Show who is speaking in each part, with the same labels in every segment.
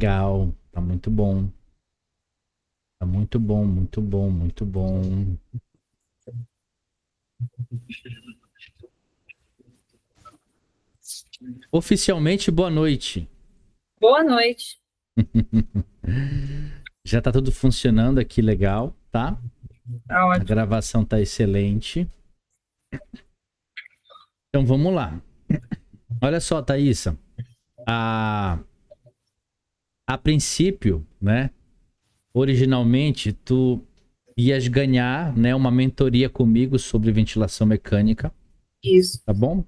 Speaker 1: Legal. Tá muito bom. Tá muito bom, muito bom, muito bom. Oficialmente, boa noite.
Speaker 2: Boa noite.
Speaker 1: Já tá tudo funcionando aqui legal, tá?
Speaker 2: Tá
Speaker 1: A
Speaker 2: ótimo.
Speaker 1: gravação tá excelente. Então vamos lá. Olha só, Thaísa. A, a princípio, né? Originalmente, tu ias ganhar, né, uma mentoria comigo sobre ventilação mecânica,
Speaker 2: Isso.
Speaker 1: tá bom?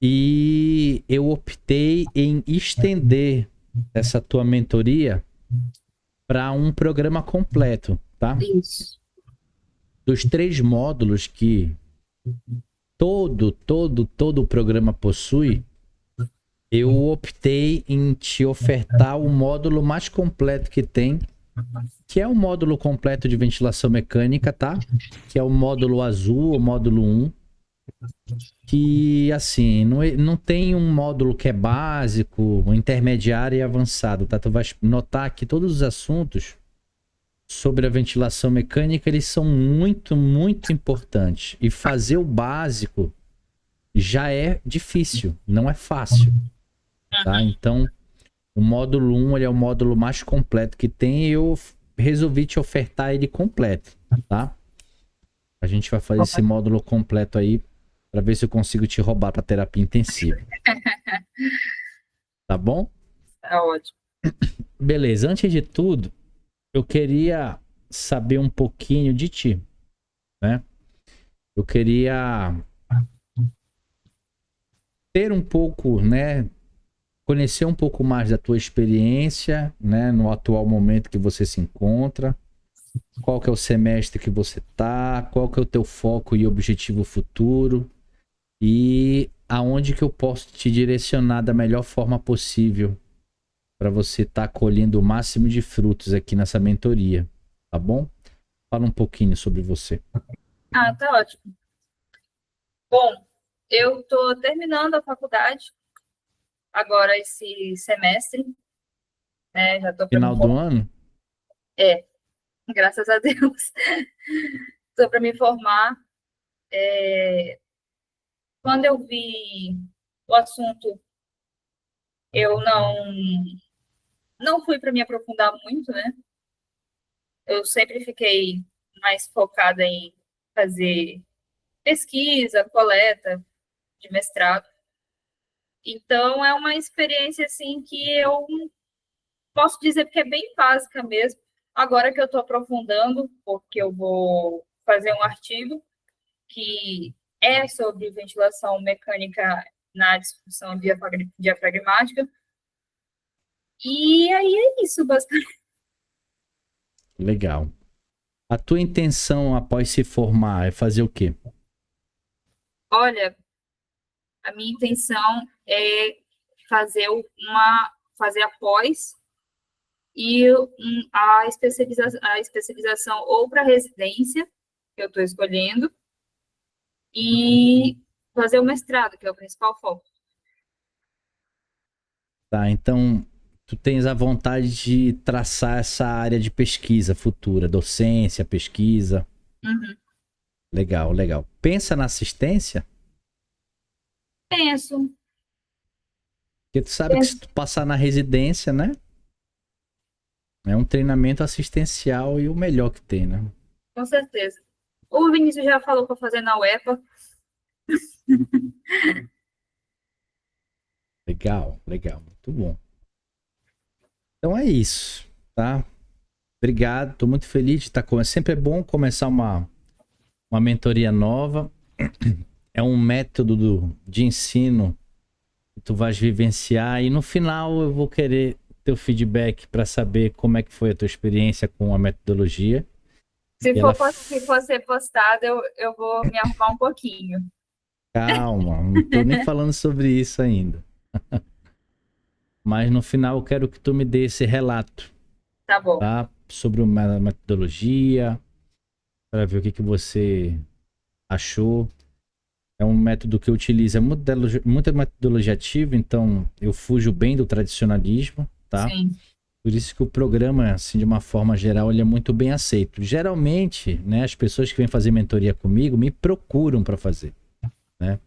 Speaker 1: E eu optei em estender essa tua mentoria para um programa completo, tá?
Speaker 2: Isso.
Speaker 1: Dos 3 módulos que todo o programa possui, eu optei em te ofertar o módulo mais completo que tem, que é o módulo completo de ventilação mecânica, tá? Que é o módulo azul, o módulo 1, que assim, não tem um módulo que é básico, intermediário e avançado, tá? Tu vai notar que todos os assuntos sobre a ventilação mecânica, eles são muito importantes. E fazer o básico já é difícil, não é fácil, tá? Então, o módulo 1, ele é o módulo mais completo que tem e eu resolvi te ofertar ele completo, tá? A gente vai fazer esse módulo completo aí para ver se eu consigo te roubar para terapia intensiva, tá bom?
Speaker 2: Tá ótimo.
Speaker 1: Beleza, antes de tudo, eu queria saber um pouquinho de ti, né? Eu queria ter um pouco, né, conhecer um pouco mais da tua experiência, né, no atual momento que você se encontra, qual que é o semestre que você tá, qual que é o teu foco e objetivo futuro e aonde que eu posso te direcionar da melhor forma possível para você estar colhendo o máximo de frutos aqui nessa mentoria, tá bom? Fala um pouquinho sobre você.
Speaker 2: Ah, tá ótimo. Bom, eu tô terminando a faculdade agora esse semestre, né? Já tô para me
Speaker 1: Final do
Speaker 2: formar.
Speaker 1: ano?
Speaker 2: É, graças a Deus. Tô para me formar. Quando eu vi o assunto, eu não fui para me aprofundar muito, né? Eu sempre fiquei mais focada em fazer pesquisa, coleta de mestrado. Então, é uma experiência assim que eu posso dizer que é bem básica mesmo. Agora que eu estou aprofundando, porque eu vou fazer um artigo que é sobre ventilação mecânica na disfunção diafragmática. E aí é isso, basicamente.
Speaker 1: Legal. A tua intenção após se formar é fazer o quê?
Speaker 2: Olha, a minha intenção é fazer fazer a pós e a especialização ou para residência, que eu estou escolhendo, e fazer o mestrado, que é o principal foco.
Speaker 1: Tá, então tu tens a vontade de traçar essa área de pesquisa futura, docência, pesquisa.
Speaker 2: Uhum.
Speaker 1: Legal, legal. Pensa na assistência?
Speaker 2: Penso,
Speaker 1: Porque tu sabe que se
Speaker 2: penso,
Speaker 1: tu passar na residência, né? É um treinamento assistencial e o melhor que tem, né?
Speaker 2: com certeza. O Vinícius já falou para fazer na UEPA.
Speaker 1: Legal, legal, muito bom. Então é isso, tá? Obrigado, tô muito feliz de estar com. Sempre é bom começar uma mentoria nova. É um método de ensino que tu vais vivenciar e no final eu vou querer teu feedback para saber como é que foi a tua experiência com a metodologia. E ela,
Speaker 2: Se for ser postado, eu vou me arrumar um pouquinho.
Speaker 1: calma, não tô nem falando sobre isso ainda. Mas no final eu quero que tu me dê esse relato,
Speaker 2: Tá bom.
Speaker 1: tá? Sobre uma metodologia, para ver o que você achou. É um método que eu utilizo, é muita metodologia ativa, então eu fujo bem do tradicionalismo. tá?
Speaker 2: Sim.
Speaker 1: Por isso que o programa, assim, de uma forma geral, ele é muito bem aceito. Geralmente, né, as pessoas que vêm fazer mentoria comigo me procuram para fazer, né?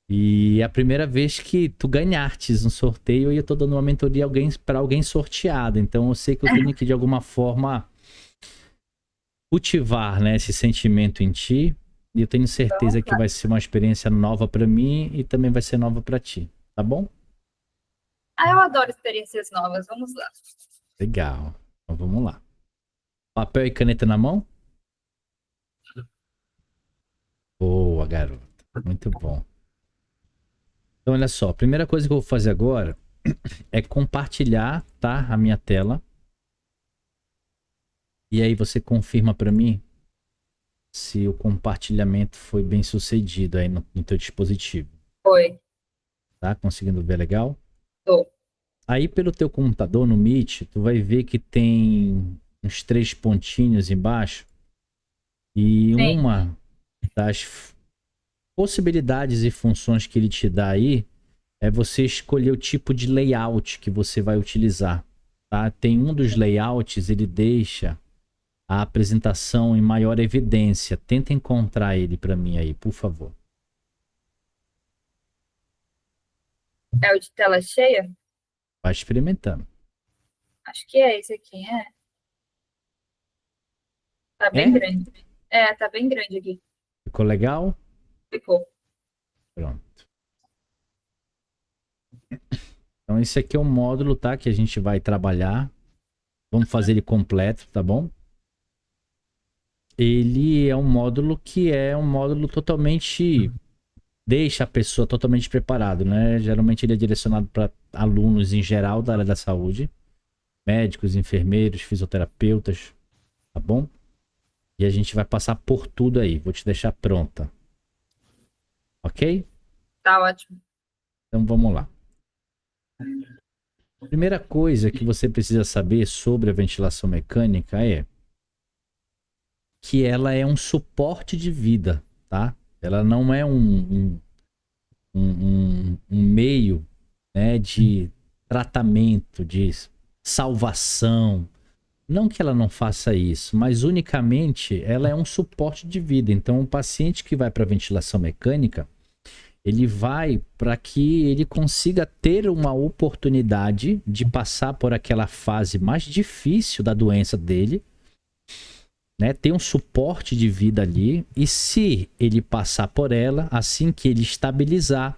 Speaker 1: E é a primeira vez que tu ganhastes um sorteio e eu tô dando uma mentoria para alguém sorteado. Então eu sei que eu tenho que, de alguma forma, cultivar, né, esse sentimento em ti. E eu tenho certeza que vai ser uma experiência nova para mim e também vai ser nova para ti, tá bom?
Speaker 2: Eu adoro experiências novas. Vamos lá.
Speaker 1: Legal. Então vamos lá. Papel e caneta na mão? Boa, garoto. Muito bom. Então, olha só. A primeira coisa que eu vou fazer agora é compartilhar, tá? A minha tela. E aí você confirma para mim se o compartilhamento foi bem sucedido aí no teu dispositivo.
Speaker 2: Foi.
Speaker 1: Tá? Conseguindo ver legal?
Speaker 2: Tô.
Speaker 1: Aí pelo teu computador no Meet, tu vai ver que tem uns 3 pontinhos embaixo. E
Speaker 2: Sim.
Speaker 1: uma das possibilidades e funções que ele te dá aí é você escolher o tipo de layout que você vai utilizar, tá? Tem um dos layouts, ele deixa a apresentação em maior evidência. Tenta encontrar ele para mim aí, por favor.
Speaker 2: É o de tela cheia?
Speaker 1: Vai experimentando.
Speaker 2: Acho que é esse aqui, é. Tá bem
Speaker 1: É?
Speaker 2: grande. É, tá bem grande aqui.
Speaker 1: Ficou legal?
Speaker 2: Ficou.
Speaker 1: Pronto. Então esse aqui é o módulo, tá? Que a gente vai trabalhar. Vamos fazer ele completo, tá bom? Ele é um módulo que é um módulo totalmente deixa a pessoa totalmente preparado, né? Geralmente ele é direcionado para alunos em geral da área da saúde, médicos, enfermeiros, fisioterapeutas, tá bom? E a gente vai passar por tudo aí. Vou te deixar pronta. Ok?
Speaker 2: Tá ótimo.
Speaker 1: Então vamos lá. Primeira coisa que você precisa saber sobre a ventilação mecânica é que ela é um suporte de vida, tá? Ela não é um meio, né, de tratamento, de salvação. Não que ela não faça isso, mas unicamente ela é um suporte de vida. Então, o paciente que vai para ventilação mecânica, ele vai para que ele consiga ter uma oportunidade de passar por aquela fase mais difícil da doença dele, né? Tem um suporte de vida ali, e se ele passar por ela, assim que ele estabilizar,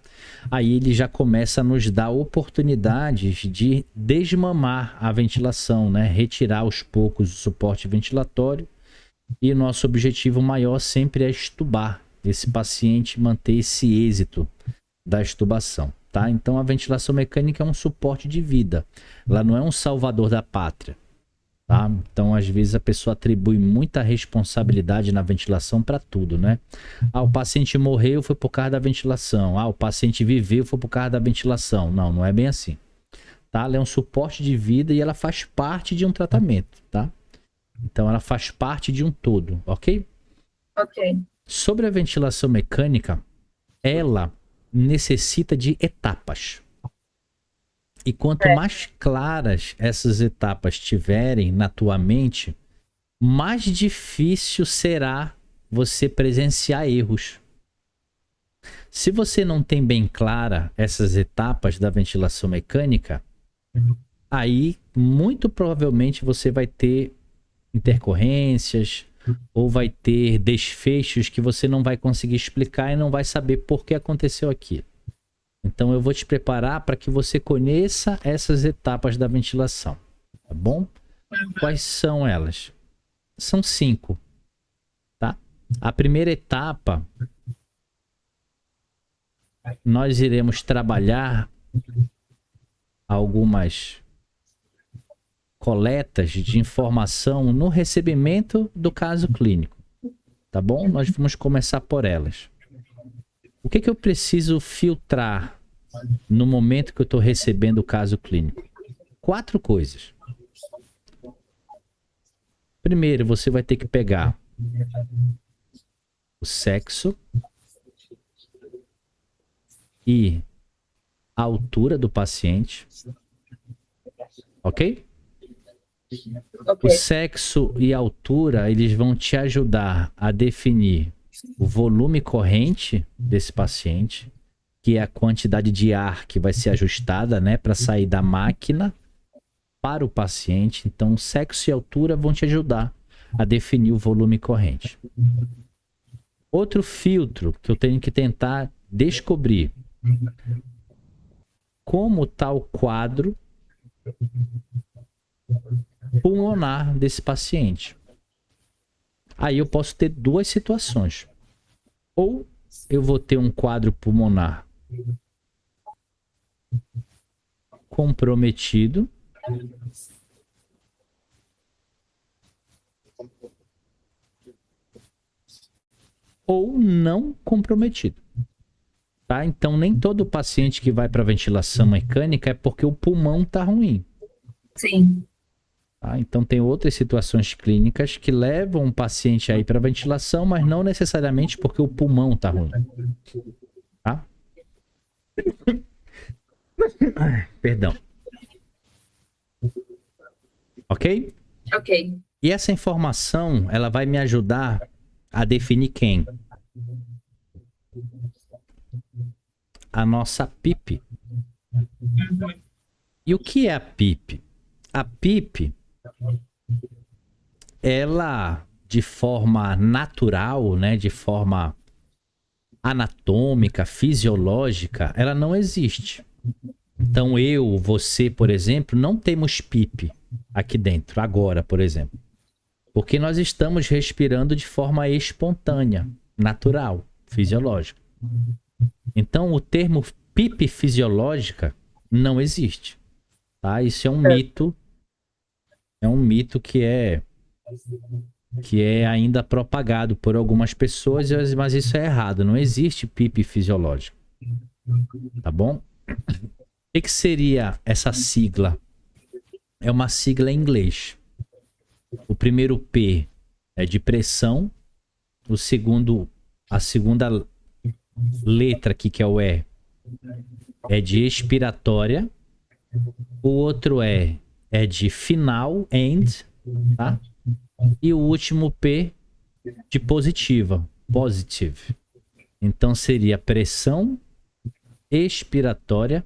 Speaker 1: aí ele já começa a nos dar oportunidades de desmamar a ventilação, né? Retirar aos poucos o suporte ventilatório, e o nosso objetivo maior sempre é extubar esse paciente, manter esse êxito da extubação, tá? Então a ventilação mecânica é um suporte de vida, ela não é um salvador da pátria. Tá? Então, às vezes, a pessoa atribui muita responsabilidade na ventilação para tudo, né? Ah, o paciente morreu, foi por causa da ventilação. Ah, o paciente viveu, foi por causa da ventilação. Não, não é bem assim. Tá? Ela é um suporte de vida e ela faz parte de um tratamento, tá? Então, ela faz parte de um todo, ok?
Speaker 2: Ok.
Speaker 1: Sobre a ventilação mecânica, ela necessita de etapas. E quanto
Speaker 2: É.
Speaker 1: mais claras essas etapas tiverem na tua mente, mais difícil será você presenciar erros. Se você não tem bem clara essas etapas da ventilação mecânica, aí muito provavelmente você vai ter intercorrências ou vai ter desfechos que você não vai conseguir explicar e não vai saber por que aconteceu aquilo. Então eu vou te preparar para que você conheça essas etapas da ventilação, tá bom? Quais são elas? São 5, tá? A primeira etapa, nós iremos trabalhar algumas coletas de informação no recebimento do caso clínico, tá bom? Nós vamos começar por elas. O que eu preciso filtrar no momento que eu estou recebendo o caso clínico? 4 coisas. Primeiro, você vai ter que pegar o sexo e a altura do paciente. Ok?
Speaker 2: Ok.
Speaker 1: O sexo e a altura, eles vão te ajudar a definir o volume corrente desse paciente, que é a quantidade de ar que vai ser ajustada, né, para sair da máquina para o paciente. Então, sexo e altura vão te ajudar a definir o volume corrente. Outro filtro que eu tenho que tentar descobrir: como está o quadro pulmonar desse paciente. Aí eu posso ter duas situações. Ou eu vou ter um quadro pulmonar comprometido, ou não comprometido. Tá? Então, nem todo paciente que vai para ventilação mecânica é porque o pulmão está ruim.
Speaker 2: Sim.
Speaker 1: Tá? Então, tem outras situações clínicas que levam o paciente aí para ventilação, mas não necessariamente porque o pulmão está ruim. Tá? Perdão. Ok?
Speaker 2: Ok.
Speaker 1: E essa informação, ela vai me ajudar a definir quem? A nossa PIP. E o que é a PIP? A PIP, ela, de forma natural, né, de forma anatômica, fisiológica, ela não existe. Então eu, você, por exemplo, não temos PIP aqui dentro, agora, por exemplo. Porque nós estamos respirando de forma espontânea, natural, fisiológica. Então o termo PIP fisiológica não existe. Tá? Isso é um mito. É um mito que é ainda propagado por algumas pessoas, mas isso é errado. Não existe PIP fisiológico. Tá bom? O que seria essa sigla? É uma sigla em inglês. O primeiro P é de pressão. A segunda letra aqui, que é o E, é de expiratória. O outro é de final, end, tá? E o último P de positiva, positive. Então seria pressão expiratória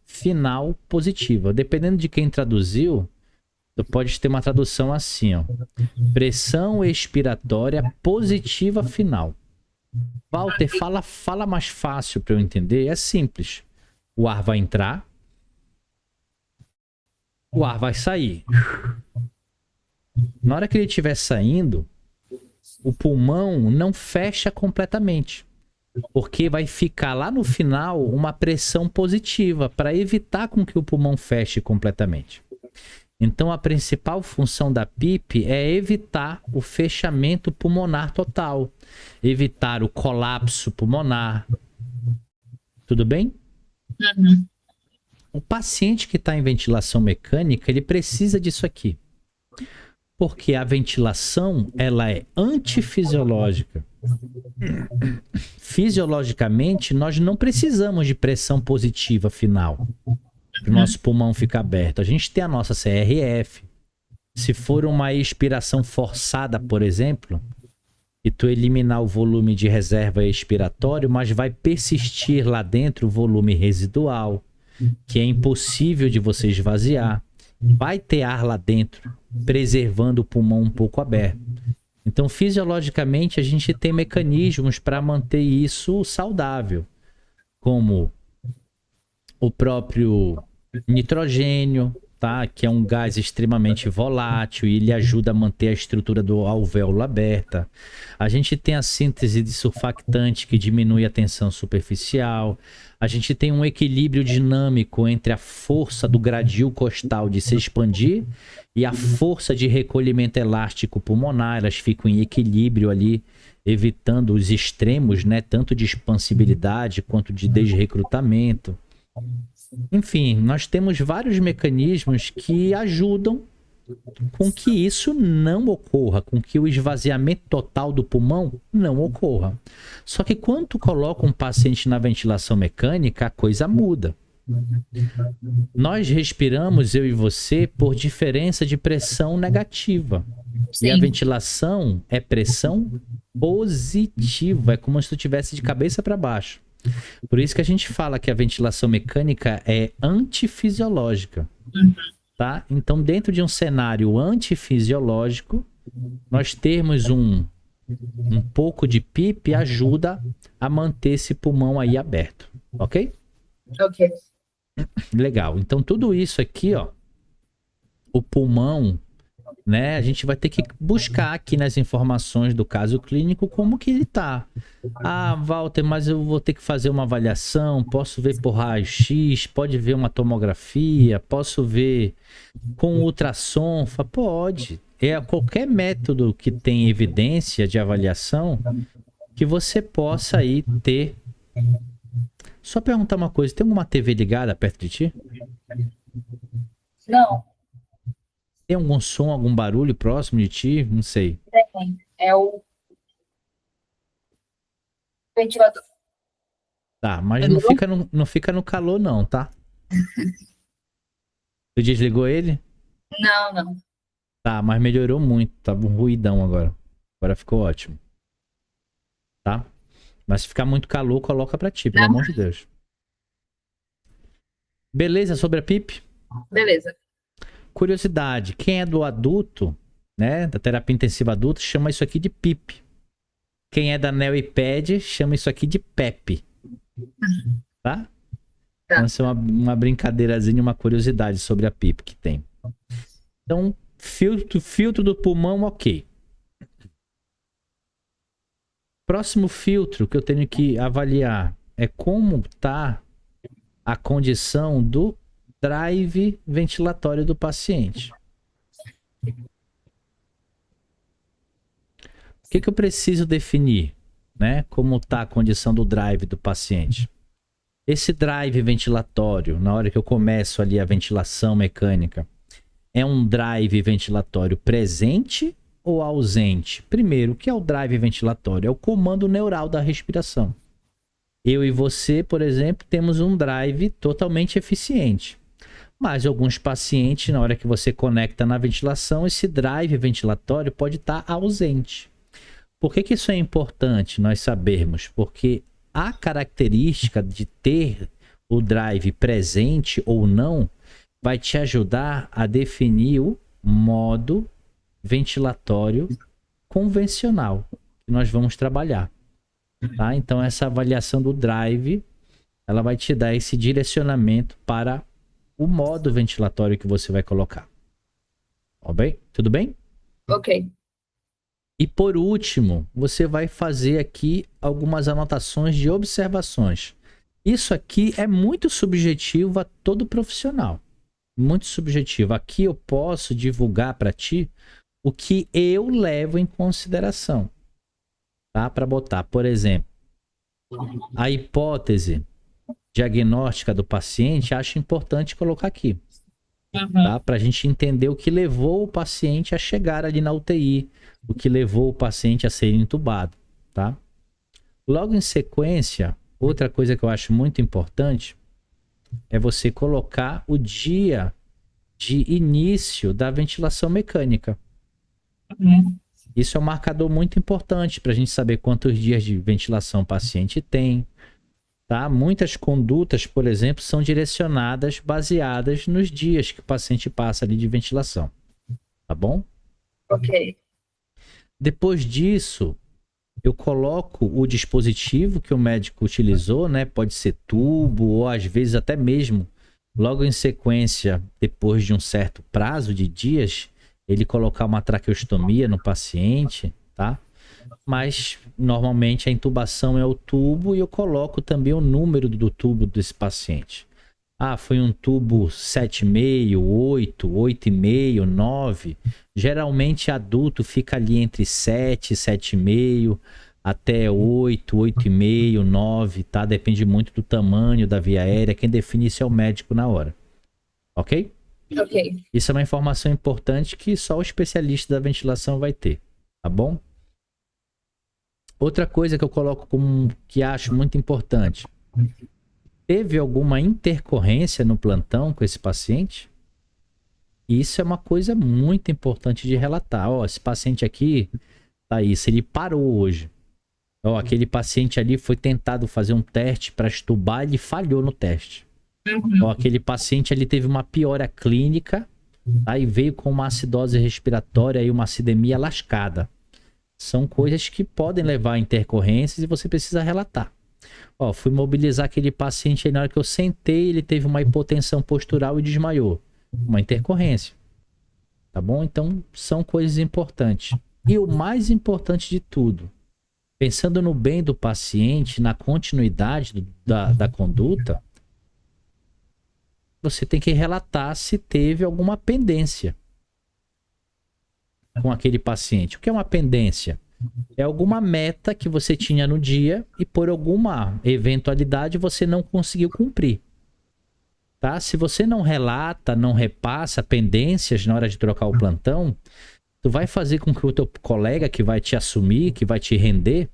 Speaker 1: final positiva. Dependendo de quem traduziu, tu pode ter uma tradução assim, ó: pressão expiratória positiva final. Walter, fala mais fácil para eu entender. É simples. O ar vai entrar, o ar vai sair. Na hora que ele estiver saindo, o pulmão não fecha completamente, porque vai ficar lá no final uma pressão positiva para evitar com que o pulmão feche completamente. Então a principal função da PIP é evitar o fechamento pulmonar total, evitar o colapso pulmonar. Tudo bem?
Speaker 2: Uhum.
Speaker 1: O paciente que está em ventilação mecânica, ele precisa disso aqui. Porque a ventilação, ela é antifisiológica. Fisiologicamente, nós não precisamos de pressão positiva final para o nosso pulmão ficar aberto. A gente tem a nossa CRF. Se for uma expiração forçada, por exemplo, e tu eliminar o volume de reserva expiratório, mas vai persistir lá dentro o volume residual, que é impossível de você esvaziar. Vai ter ar lá dentro, preservando o pulmão um pouco aberto. Então, fisiologicamente, a gente tem mecanismos para manter isso saudável, como o próprio nitrogênio, tá? Que é um gás extremamente volátil e ele ajuda a manter a estrutura do alvéolo aberta. A gente tem a síntese de surfactante que diminui a tensão superficial. A gente tem um equilíbrio dinâmico entre a força do gradil costal de se expandir e a força de recolhimento elástico pulmonar. Elas ficam em equilíbrio ali, evitando os extremos, né? Tanto de expansibilidade quanto de desrecrutamento. Enfim, nós temos vários mecanismos que ajudam com que isso não ocorra, com que o esvaziamento total do pulmão não ocorra. Só que quando tu coloca um paciente na ventilação mecânica, a coisa muda. Nós respiramos, eu e você, por diferença de pressão negativa. E a
Speaker 2: Sim.
Speaker 1: ventilação é pressão positiva, é como se tu tivesse de cabeça para baixo. Por isso que a gente fala que a ventilação mecânica é antifisiológica, tá? Então, dentro de um cenário antifisiológico, nós termos um pouco de PIP ajuda a manter esse pulmão aí aberto, ok?
Speaker 2: Ok.
Speaker 1: Legal. Então, tudo isso aqui, ó, o pulmão, né? A gente vai ter que buscar aqui nas informações do caso clínico como que ele tá. Ah, Walter, mas eu vou ter que fazer uma avaliação, posso ver por raio-x, pode ver uma tomografia, posso ver com ultrassom? Pode. É qualquer método que tem evidência de avaliação que você possa aí ter. Só perguntar uma coisa, tem alguma TV ligada perto de ti?
Speaker 2: Não,
Speaker 1: Tem algum som, algum barulho próximo de ti? Não sei.
Speaker 2: tem. É o ventilador.
Speaker 1: Tá, mas
Speaker 2: Melhorou?
Speaker 1: não fica no calor não, tá? Tu desligou ele?
Speaker 2: Não, não.
Speaker 1: Tá, mas melhorou muito. Tava um ruidão agora. Agora ficou ótimo. Tá? Mas se ficar muito calor, coloca pra ti, pelo
Speaker 2: Não.
Speaker 1: amor de Deus. Beleza sobre a PIP?
Speaker 2: Beleza.
Speaker 1: Curiosidade, quem é do adulto, né, da terapia intensiva adulta, chama isso aqui de PIP. Quem é da NeoIPED chama isso aqui de PEP. Tá? Então, essa é uma brincadeirazinha, uma curiosidade sobre a PIP que tem. Então, filtro do pulmão, ok. Próximo filtro que eu tenho que avaliar é como está a condição do drive ventilatório do paciente. O que eu preciso definir, né? Como está a condição do drive do paciente? Esse drive ventilatório, na hora que eu começo ali a ventilação mecânica, é um drive ventilatório presente ou ausente? Primeiro, o que é o drive ventilatório? É o comando neural da respiração. Eu e você, por exemplo, temos um drive totalmente eficiente. Mas alguns pacientes, na hora que você conecta na ventilação, esse drive ventilatório pode estar ausente. Por que isso é importante nós sabermos? Porque a característica de ter o drive presente ou não vai te ajudar a definir o modo ventilatório convencional que nós vamos trabalhar. Tá? Então, essa avaliação do drive, ela vai te dar esse direcionamento para o modo ventilatório que você vai colocar. Ó, bem? Tudo bem?
Speaker 2: Ok.
Speaker 1: E por último, você vai fazer aqui algumas anotações de observações. Isso aqui é muito subjetivo a todo profissional. Muito subjetivo. Aqui eu posso divulgar para ti o que eu levo em consideração. Tá? Para botar, por exemplo, a hipótese diagnóstica do paciente, acho importante colocar aqui. Tá? Para a gente entender o que levou o paciente a chegar ali na UTI, o que levou o paciente a ser entubado. Tá? Logo em sequência, outra coisa que eu acho muito importante é você colocar o dia de início da ventilação mecânica. Isso é um marcador muito importante para a gente saber quantos dias de ventilação o paciente tem. Tá? Muitas condutas, por exemplo, são direcionadas baseadas nos dias que o paciente passa ali de ventilação. Tá bom?
Speaker 2: Ok.
Speaker 1: Depois disso, eu coloco o dispositivo que o médico utilizou, né? Pode ser tubo ou às vezes até mesmo, logo em sequência, depois de um certo prazo de dias, ele colocar uma traqueostomia no paciente, tá? Mas normalmente a intubação é o tubo e eu coloco também o número do tubo desse paciente. Ah, foi um tubo 7,5, 8, 8,5, 9. Geralmente adulto fica ali entre 7, 7,5 até 8, 8,5, 9, tá? Depende muito do tamanho da via aérea. Quem define isso é o médico na hora. Ok?
Speaker 2: Ok.
Speaker 1: Isso é uma informação importante que só o especialista da ventilação vai ter, tá bom? Outra coisa que eu coloco como que acho muito importante. teve alguma intercorrência no plantão com esse paciente? Isso é uma coisa muito importante de relatar. Ó, esse paciente aqui, Thaís, ele parou hoje. Ó, aquele paciente ali foi tentado fazer um teste para estubar, ele falhou no teste. Ó, aquele paciente ali teve uma piora clínica, aí veio com uma acidose respiratória e uma acidemia lascada. São coisas que podem levar a intercorrências e você precisa relatar. Ó, fui mobilizar aquele paciente aí, na hora que eu sentei, ele teve uma hipotensão postural e desmaiou. Uma intercorrência. Tá bom? Então, são coisas importantes. E o mais importante de tudo, pensando no bem do paciente, na continuidade da conduta, você tem que relatar se teve alguma pendência com aquele paciente. O que é uma pendência? É alguma meta que você tinha no dia e por alguma eventualidade você não conseguiu cumprir. Tá? Se você não relata, não repassa pendências na hora de trocar o plantão, tu vai fazer com que o teu colega que vai te assumir, que vai te render,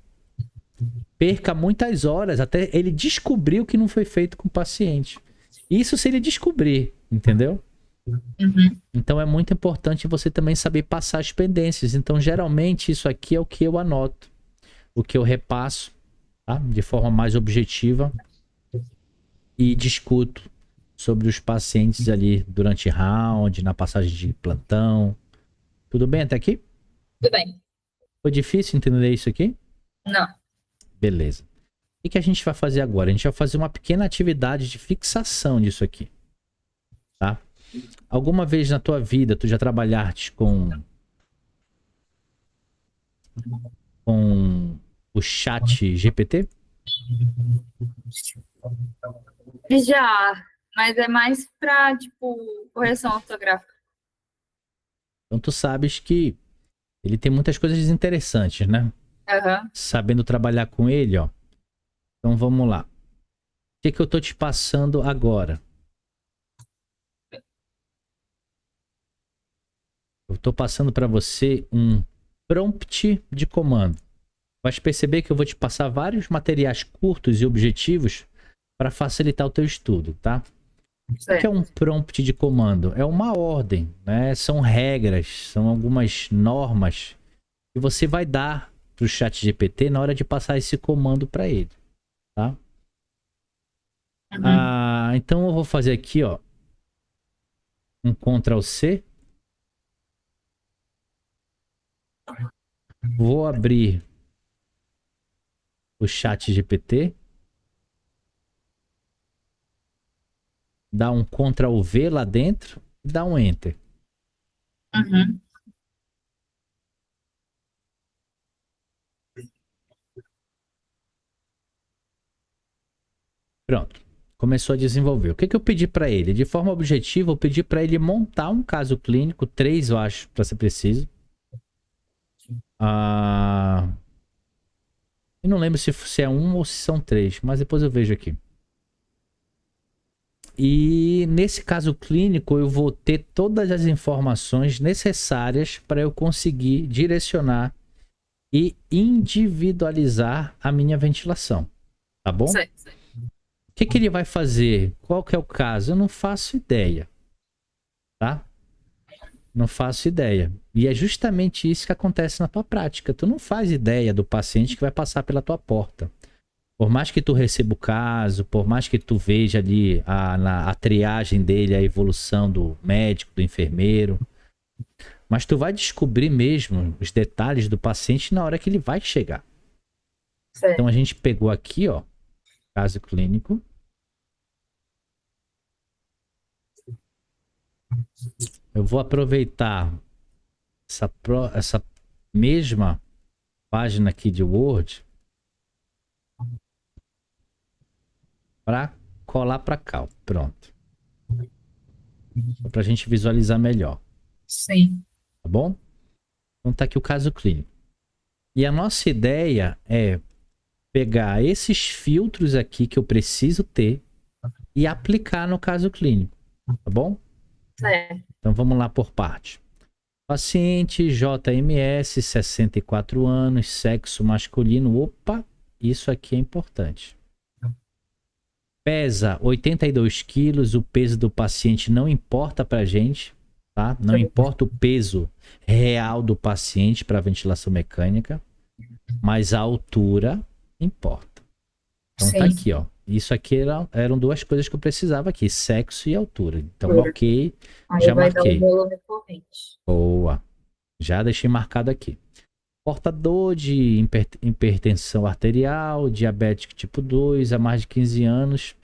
Speaker 1: perca muitas horas até ele descobrir o que não foi feito com o paciente. Isso se ele descobrir, entendeu? Então é muito importante você também saber passar as pendências. Então, geralmente, isso aqui é o que eu anoto, o que eu repasso, tá? De forma mais objetiva e discuto sobre os pacientes ali durante round, na passagem de plantão. Tudo bem até aqui?
Speaker 2: Tudo bem.
Speaker 1: Foi difícil entender isso aqui?
Speaker 2: Não.
Speaker 1: Beleza. O que a gente vai fazer agora? A gente vai fazer uma pequena atividade de fixação disso aqui. Tá? Alguma vez na tua vida tu já trabalhaste com o chat GPT?
Speaker 2: Já, mas é mais pra, tipo, correção ortográfica.
Speaker 1: Então tu sabes que ele tem muitas coisas interessantes, né? Sabendo trabalhar com ele, ó. Então vamos lá. O que eu tô te passando agora? Eu tô passando para você um prompt de comando. Vai perceber que eu vou te passar vários materiais curtos e objetivos para facilitar o teu estudo, tá? O que é um prompt de comando? É uma ordem, né? São regras, são algumas normas que você vai dar para o chat GPT na hora de passar esse comando para ele, tá? Então eu vou fazer aqui, ó, um Ctrl C. Vou abrir o chat GPT. Dá um Ctrl V lá dentro e dá um Enter. Pronto. Começou a desenvolver. O que eu pedi para ele? De forma objetiva, eu pedi para ele montar um caso clínico, 3 eu acho, para ser preciso. Eu não lembro se é 1 ou se são 3, mas depois eu vejo aqui. E nesse caso clínico eu vou ter todas as informações necessárias para eu conseguir direcionar e individualizar a minha ventilação. Tá bom?
Speaker 2: Certo.
Speaker 1: O que ele vai fazer? Qual que é o caso? Eu não faço ideia. Tá? Não faço ideia. E é justamente isso que acontece na tua prática. Tu não faz ideia do paciente que vai passar pela tua porta. Por mais que tu receba o caso, por mais que tu veja ali a triagem dele, a evolução do médico, do enfermeiro, mas tu vai descobrir mesmo os detalhes do paciente na hora que ele vai chegar. Certo. Então a gente pegou aqui, ó, caso clínico. Eu vou aproveitar essa mesma página aqui de Word para colar para cá, ó. Pronto. Para a gente visualizar melhor.
Speaker 2: Sim.
Speaker 1: Tá bom? Então tá aqui o caso clínico. E a nossa ideia é pegar esses filtros aqui que eu preciso ter e aplicar no caso clínico. Tá bom?
Speaker 2: Certo.
Speaker 1: Então vamos lá por parte. Paciente JMS, 64 anos, sexo masculino. Opa, isso aqui é importante. Pesa 82 quilos, o peso do paciente não importa pra gente, tá? Não importa o peso real do paciente para ventilação mecânica, mas a altura importa. Então tá
Speaker 2: Sim.
Speaker 1: aqui, ó. Isso aqui eram duas coisas que eu precisava aqui, sexo e altura. Então,
Speaker 2: Altura.
Speaker 1: ok,
Speaker 2: Aí
Speaker 1: já
Speaker 2: vai dar um
Speaker 1: marquei.
Speaker 2: volume corrente.
Speaker 1: Boa. Já deixei marcado aqui. Portador de hipertensão arterial, diabético tipo 2, há mais de 15 anos,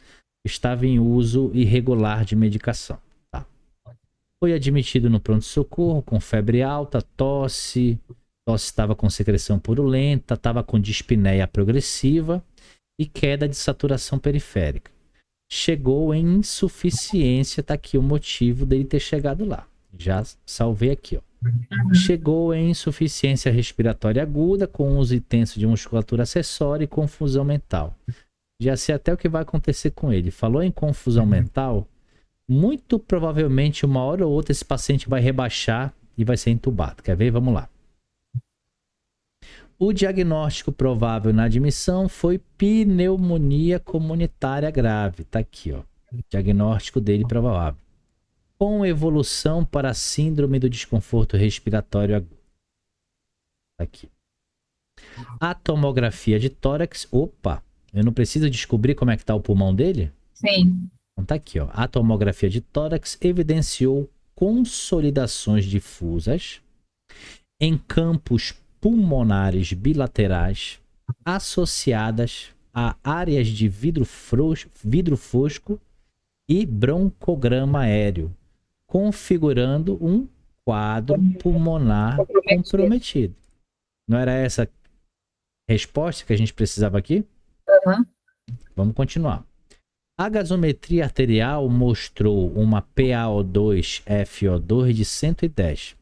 Speaker 1: estava em uso irregular de medicação. Tá? Foi admitido no pronto-socorro com febre alta, tosse estava com secreção purulenta, estava com dispneia progressiva e queda de saturação periférica. Chegou em insuficiência, tá aqui o motivo dele ter chegado lá. Já salvei aqui, ó. Chegou em insuficiência respiratória aguda, com uso intenso de musculatura acessória e confusão mental. Já sei até o que vai acontecer com ele. Falou em confusão mental, muito provavelmente uma hora ou outra esse paciente vai rebaixar e vai ser entubado. Quer ver? Vamos lá. O diagnóstico provável na admissão foi pneumonia comunitária grave. Tá aqui, ó. Diagnóstico dele provável. Com evolução para a síndrome do desconforto respiratório agudo. Tá aqui. A tomografia de tórax. Opa, eu não preciso descobrir como é que tá o pulmão dele?
Speaker 2: Sim.
Speaker 1: Então tá aqui, ó. A tomografia de tórax evidenciou consolidações difusas em campos pulmonares bilaterais associadas a áreas de vidro fosco e broncograma aéreo, configurando um quadro pulmonar comprometido. Não era essa a resposta que a gente precisava aqui?
Speaker 2: Uhum.
Speaker 1: Vamos continuar. A gasometria arterial mostrou uma PaO2-FO2 de 110.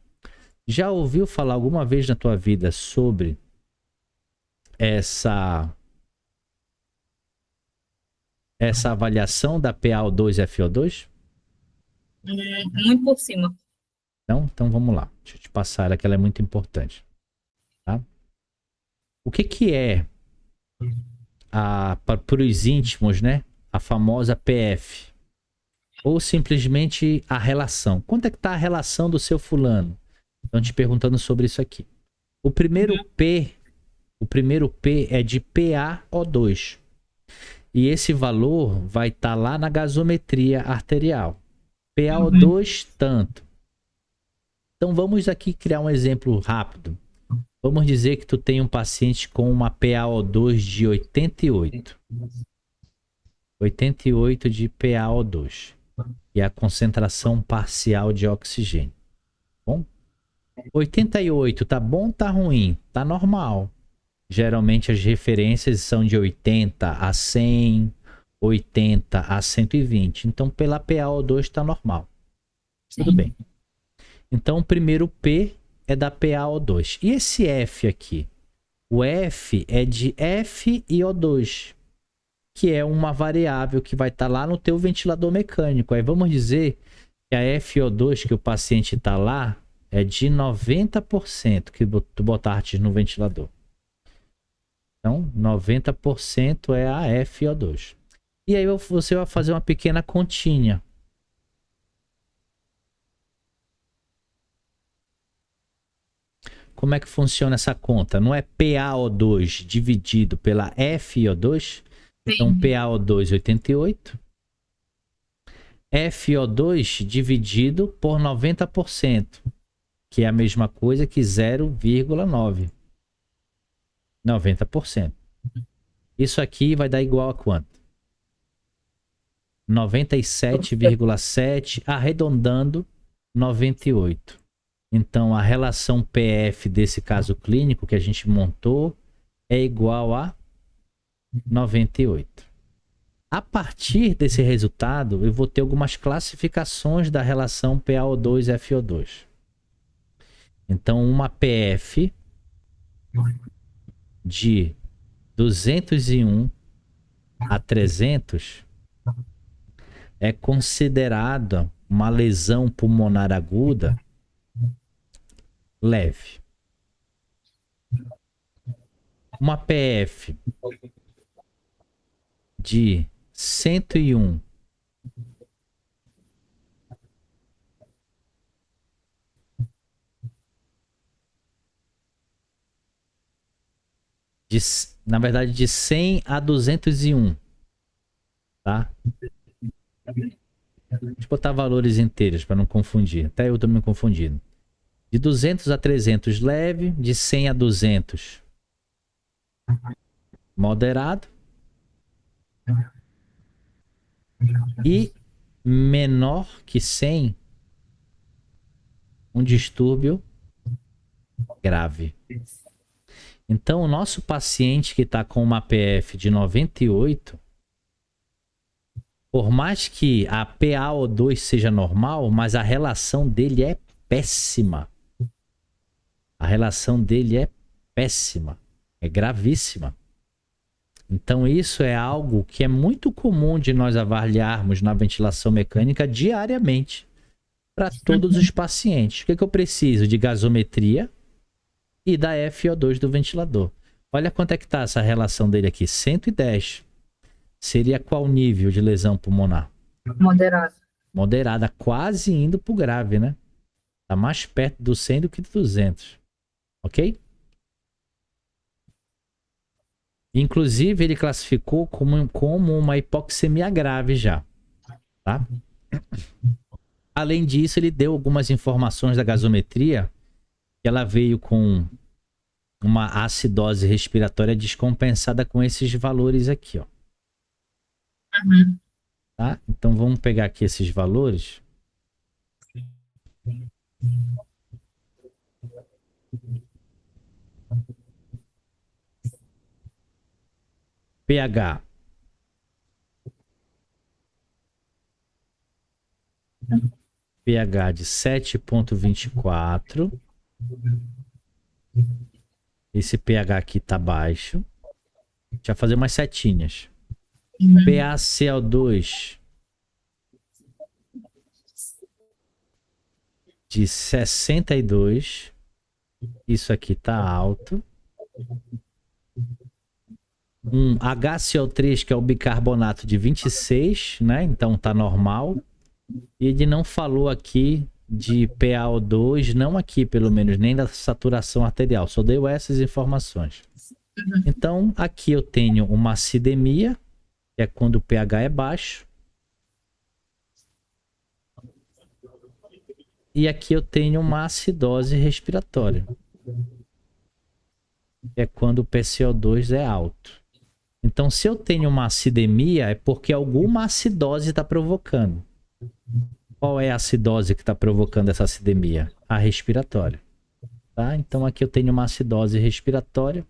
Speaker 1: Já ouviu falar alguma vez na tua vida sobre essa avaliação da PaO2-FO2?
Speaker 2: Muito por cima.
Speaker 1: Não? Então vamos lá. Deixa eu te passar ela, que ela é muito importante. Tá? O que é, para os íntimos, né? A famosa PF? Ou simplesmente a relação. Quanto é que está a relação do seu fulano? Estão te perguntando sobre isso aqui. O primeiro P é de PaO2. E esse valor vai estar lá na gasometria arterial. PaO2 tanto. Então vamos aqui criar um exemplo rápido. Vamos dizer que tu tem um paciente com uma PaO2 de 88. 88 de PaO2. E a concentração parcial de oxigênio. Bom? 88, tá bom ou tá ruim? Tá normal. Geralmente as referências são de 80 a 100, 80 a 120. Então pela PaO2 tá normal. Tudo bem. Então o primeiro P é da PaO2. E esse F aqui? O F é de FiO2, que é uma variável que vai estar lá no teu ventilador mecânico. Aí vamos dizer que a FiO2 que o paciente está lá é de 90% que tu botaste no ventilador. Então, 90% é a FiO2. E aí você vai fazer uma pequena continha. Como é que funciona essa conta? Não é PaO2 dividido pela FiO2? Então, PaO2 88. FiO2 dividido por 90%, que é a mesma coisa que 0,9. 90%. Isso aqui vai dar igual a quanto? 97,7, arredondando 98. Então, a relação PF desse caso clínico que a gente montou é igual a 98. A partir desse resultado, eu vou ter algumas classificações da relação PaO2-FO2. Então, uma PF de 201 a 300 é considerada uma lesão pulmonar aguda leve. Uma PF de 101. Na verdade, de 100 a 201. Tá? Deixa eu botar valores inteiros para não confundir. Até eu tô me confundindo. De 200 a 300 leve, de 100 a 200 moderado e menor que 100 um distúrbio grave. Então, o nosso paciente que está com uma PF de 98, por mais que a PaO2 seja normal, mas a relação dele é péssima. A relação dele é péssima, é gravíssima. Então isso é algo que é muito comum de nós avaliarmos na ventilação mecânica diariamente para todos os pacientes. O que eu preciso? De gasometria e da FO2 do ventilador. Olha quanto é que está essa relação dele aqui, 110. Seria qual nível de lesão pulmonar?
Speaker 2: Moderado.
Speaker 1: Moderada, quase indo para o grave, né? Está mais perto do 100 do que do 200. Ok? Inclusive, ele classificou como uma hipoxemia grave já. Tá? Além disso, ele deu algumas informações da gasometria, que ela veio com uma acidose respiratória descompensada com esses valores aqui, ó.
Speaker 2: Uhum.
Speaker 1: Tá? Então, vamos pegar aqui esses valores. pH. pH de 7,24. Esse pH aqui tá baixo. Deixa eu fazer umas setinhas.
Speaker 2: Uhum.
Speaker 1: PaCO2 de 62. Isso aqui tá alto. Um HCO3, que é o bicarbonato, de 26, né? Então tá normal. E ele não falou aqui de PaO2, não aqui pelo menos, nem da saturação arterial. Só deu essas informações.
Speaker 2: Uhum.
Speaker 1: Então aqui eu tenho uma acidemia, que é quando o pH é baixo. E aqui eu tenho uma acidose respiratória, que é quando o PCO2 é alto. Então, se eu tenho uma acidemia, é porque alguma acidose está provocando. Qual é a acidose que está provocando essa acidemia? A respiratória. Tá? Então, aqui eu tenho uma acidose respiratória.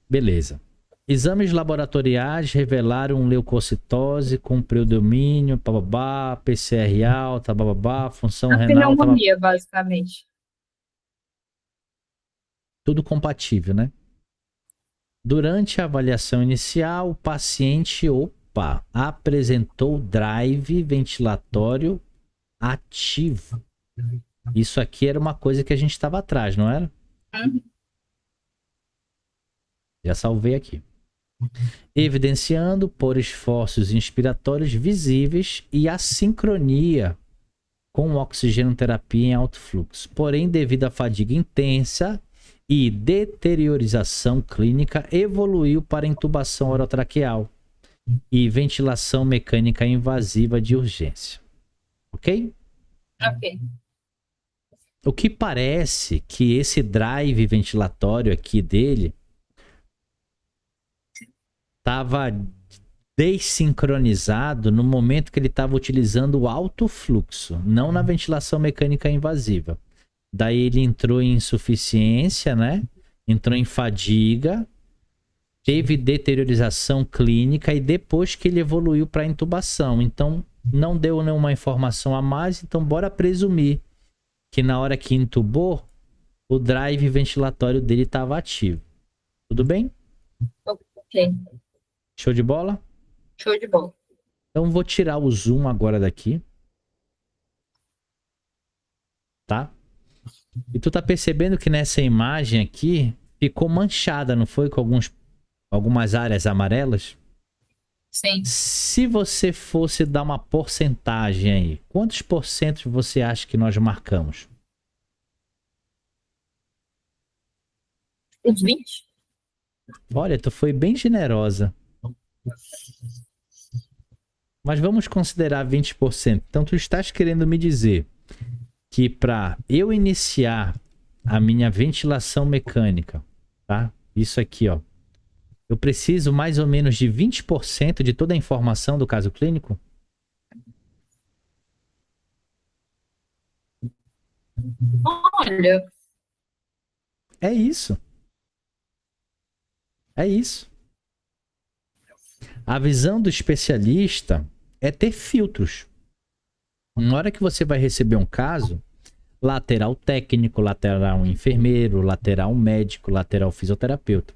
Speaker 1: Beleza. Exames laboratoriais revelaram leucocitose com predomínio, bababá, PCR alta, bababá, função
Speaker 2: A
Speaker 1: renal,
Speaker 2: pneumonia, basicamente.
Speaker 1: tudo compatível, né? Durante a avaliação inicial, o paciente, apresentou drive ventilatório ativo. Isso aqui era uma coisa que a gente estava atrás, não era?
Speaker 2: Uhum.
Speaker 1: Já salvei aqui. Evidenciando por esforços inspiratórios visíveis e assincronia com oxigenoterapia em alto fluxo. Porém, devido à fadiga intensa e deteriorização clínica, evoluiu para intubação orotraqueal e ventilação mecânica invasiva de urgência. Ok?
Speaker 2: Ok.
Speaker 1: O que parece que esse drive ventilatório aqui dele estava desincronizado no momento que ele estava utilizando o alto fluxo, não na ventilação mecânica invasiva. Daí ele entrou em insuficiência, né? Entrou em fadiga, teve deteriorização clínica e depois que ele evoluiu para intubação. Então, não deu nenhuma informação a mais, então bora presumir que na hora que intubou, o drive ventilatório dele estava ativo. Tudo bem?
Speaker 2: Ok.
Speaker 1: Show de bola?
Speaker 2: Show de bola.
Speaker 1: Então vou tirar o zoom agora daqui. Tá? E tu tá percebendo que nessa imagem aqui ficou manchada, não foi? Com alguns algumas áreas amarelas.
Speaker 2: Sim.
Speaker 1: Se você fosse dar uma porcentagem aí, quantos porcentos você acha que nós marcamos?
Speaker 2: Os 20?
Speaker 1: Olha, tu foi bem generosa. Mas vamos considerar 20%. Então tu estás querendo me dizer que para eu iniciar a minha ventilação mecânica, tá? Isso aqui, ó. Eu preciso mais ou menos de 20% de toda a informação do caso clínico?
Speaker 2: Olha,
Speaker 1: É isso. É isso. A visão do especialista é ter filtros. Na hora que você vai receber um caso, lateral técnico, lateral enfermeiro, lateral médico, lateral fisioterapeuta.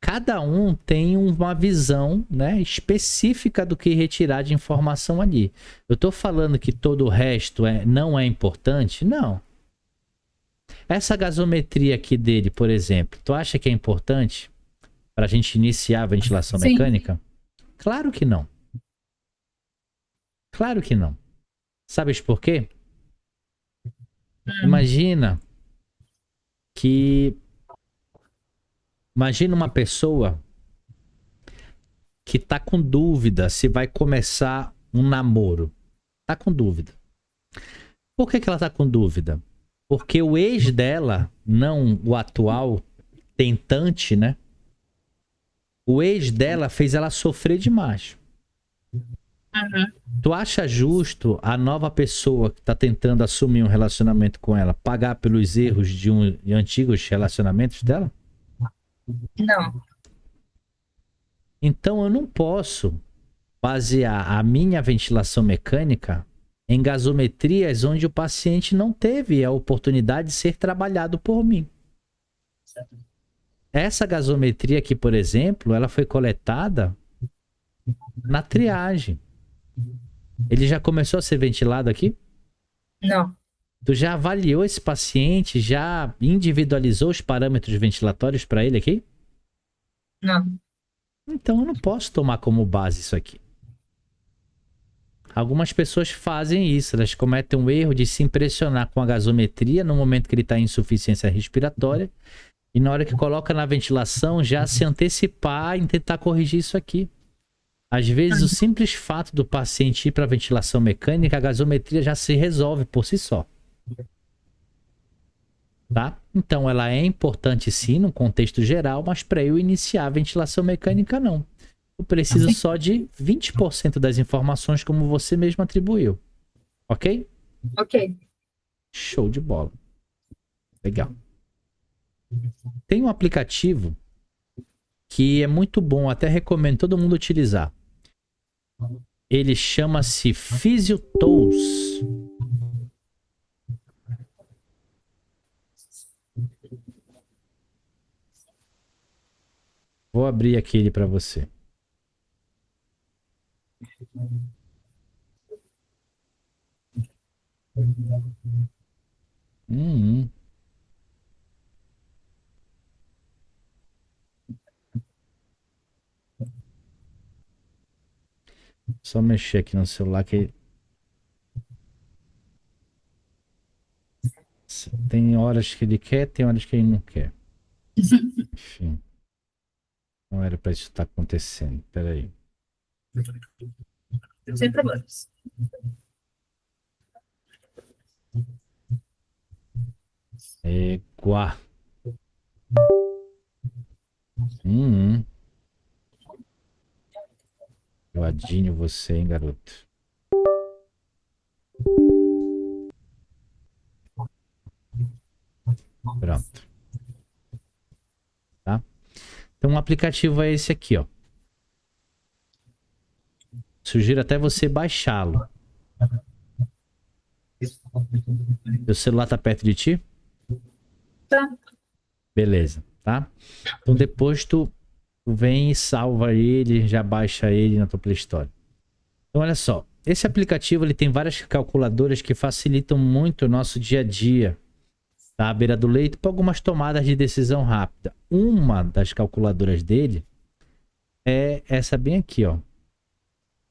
Speaker 1: Cada um tem uma visão, né, específica do que retirar de informação ali. Eu estou falando que todo o resto não é importante? Não. Essa gasometria aqui dele, por exemplo, tu acha que é importante para a gente iniciar a ventilação
Speaker 2: sim.
Speaker 1: mecânica? Claro que não. Claro que não. Sabes por quê? Imagina uma pessoa que tá com dúvida se vai começar um namoro. Tá com dúvida. Por que ela tá com dúvida? Porque o ex dela, não o atual tentante, né? O ex dela fez ela sofrer demais. Tu acha justo a nova pessoa que tá tentando assumir um relacionamento com ela pagar pelos erros de antigos relacionamentos dela?
Speaker 2: Não.
Speaker 1: Então eu não posso basear a minha ventilação mecânica em gasometrias onde o paciente não teve a oportunidade de ser trabalhado por mim. Essa gasometria aqui, por exemplo, ela foi coletada na triagem. Ele já começou a ser ventilado aqui?
Speaker 2: Não.
Speaker 1: Tu já avaliou esse paciente? Já individualizou os parâmetros ventilatórios para ele aqui?
Speaker 2: Não.
Speaker 1: Então eu não posso tomar como base isso aqui. Algumas pessoas fazem isso, elas cometem um erro de se impressionar com a gasometria no momento que ele está em insuficiência respiratória e na hora que coloca na ventilação já se antecipar em tentar corrigir isso aqui. Às vezes o simples fato do paciente ir para a ventilação mecânica, a gasometria já se resolve por si só. Tá? Então ela é importante sim no contexto geral, mas para eu iniciar a ventilação mecânica não. Eu preciso só de 20% das informações como você mesmo atribuiu. Ok?
Speaker 2: Ok.
Speaker 1: Show de bola. Legal. Tem um aplicativo que é muito bom, até recomendo todo mundo utilizar. Ele chama-se PhysioTools. Vou abrir aqui ele para você. Só mexer aqui no celular que tem horas que ele quer, tem horas que ele não quer. Enfim. Não era para isso estar acontecendo. Peraí.
Speaker 2: Sem problemas.
Speaker 1: Égua. Joadinho você, hein, garoto. Pronto. Tá? Então o aplicativo é esse aqui, ó. Sugiro até você baixá-lo. Seu celular tá perto de ti?
Speaker 2: Tá.
Speaker 1: Beleza, tá? Então depois tu vem e salva ele, já baixa ele na tua Play Store. Então olha só, esse aplicativo ele tem várias calculadoras que facilitam muito o nosso dia a dia Tá à beira do leito para algumas tomadas de decisão rápida. Uma das calculadoras dele é essa bem aqui, ó.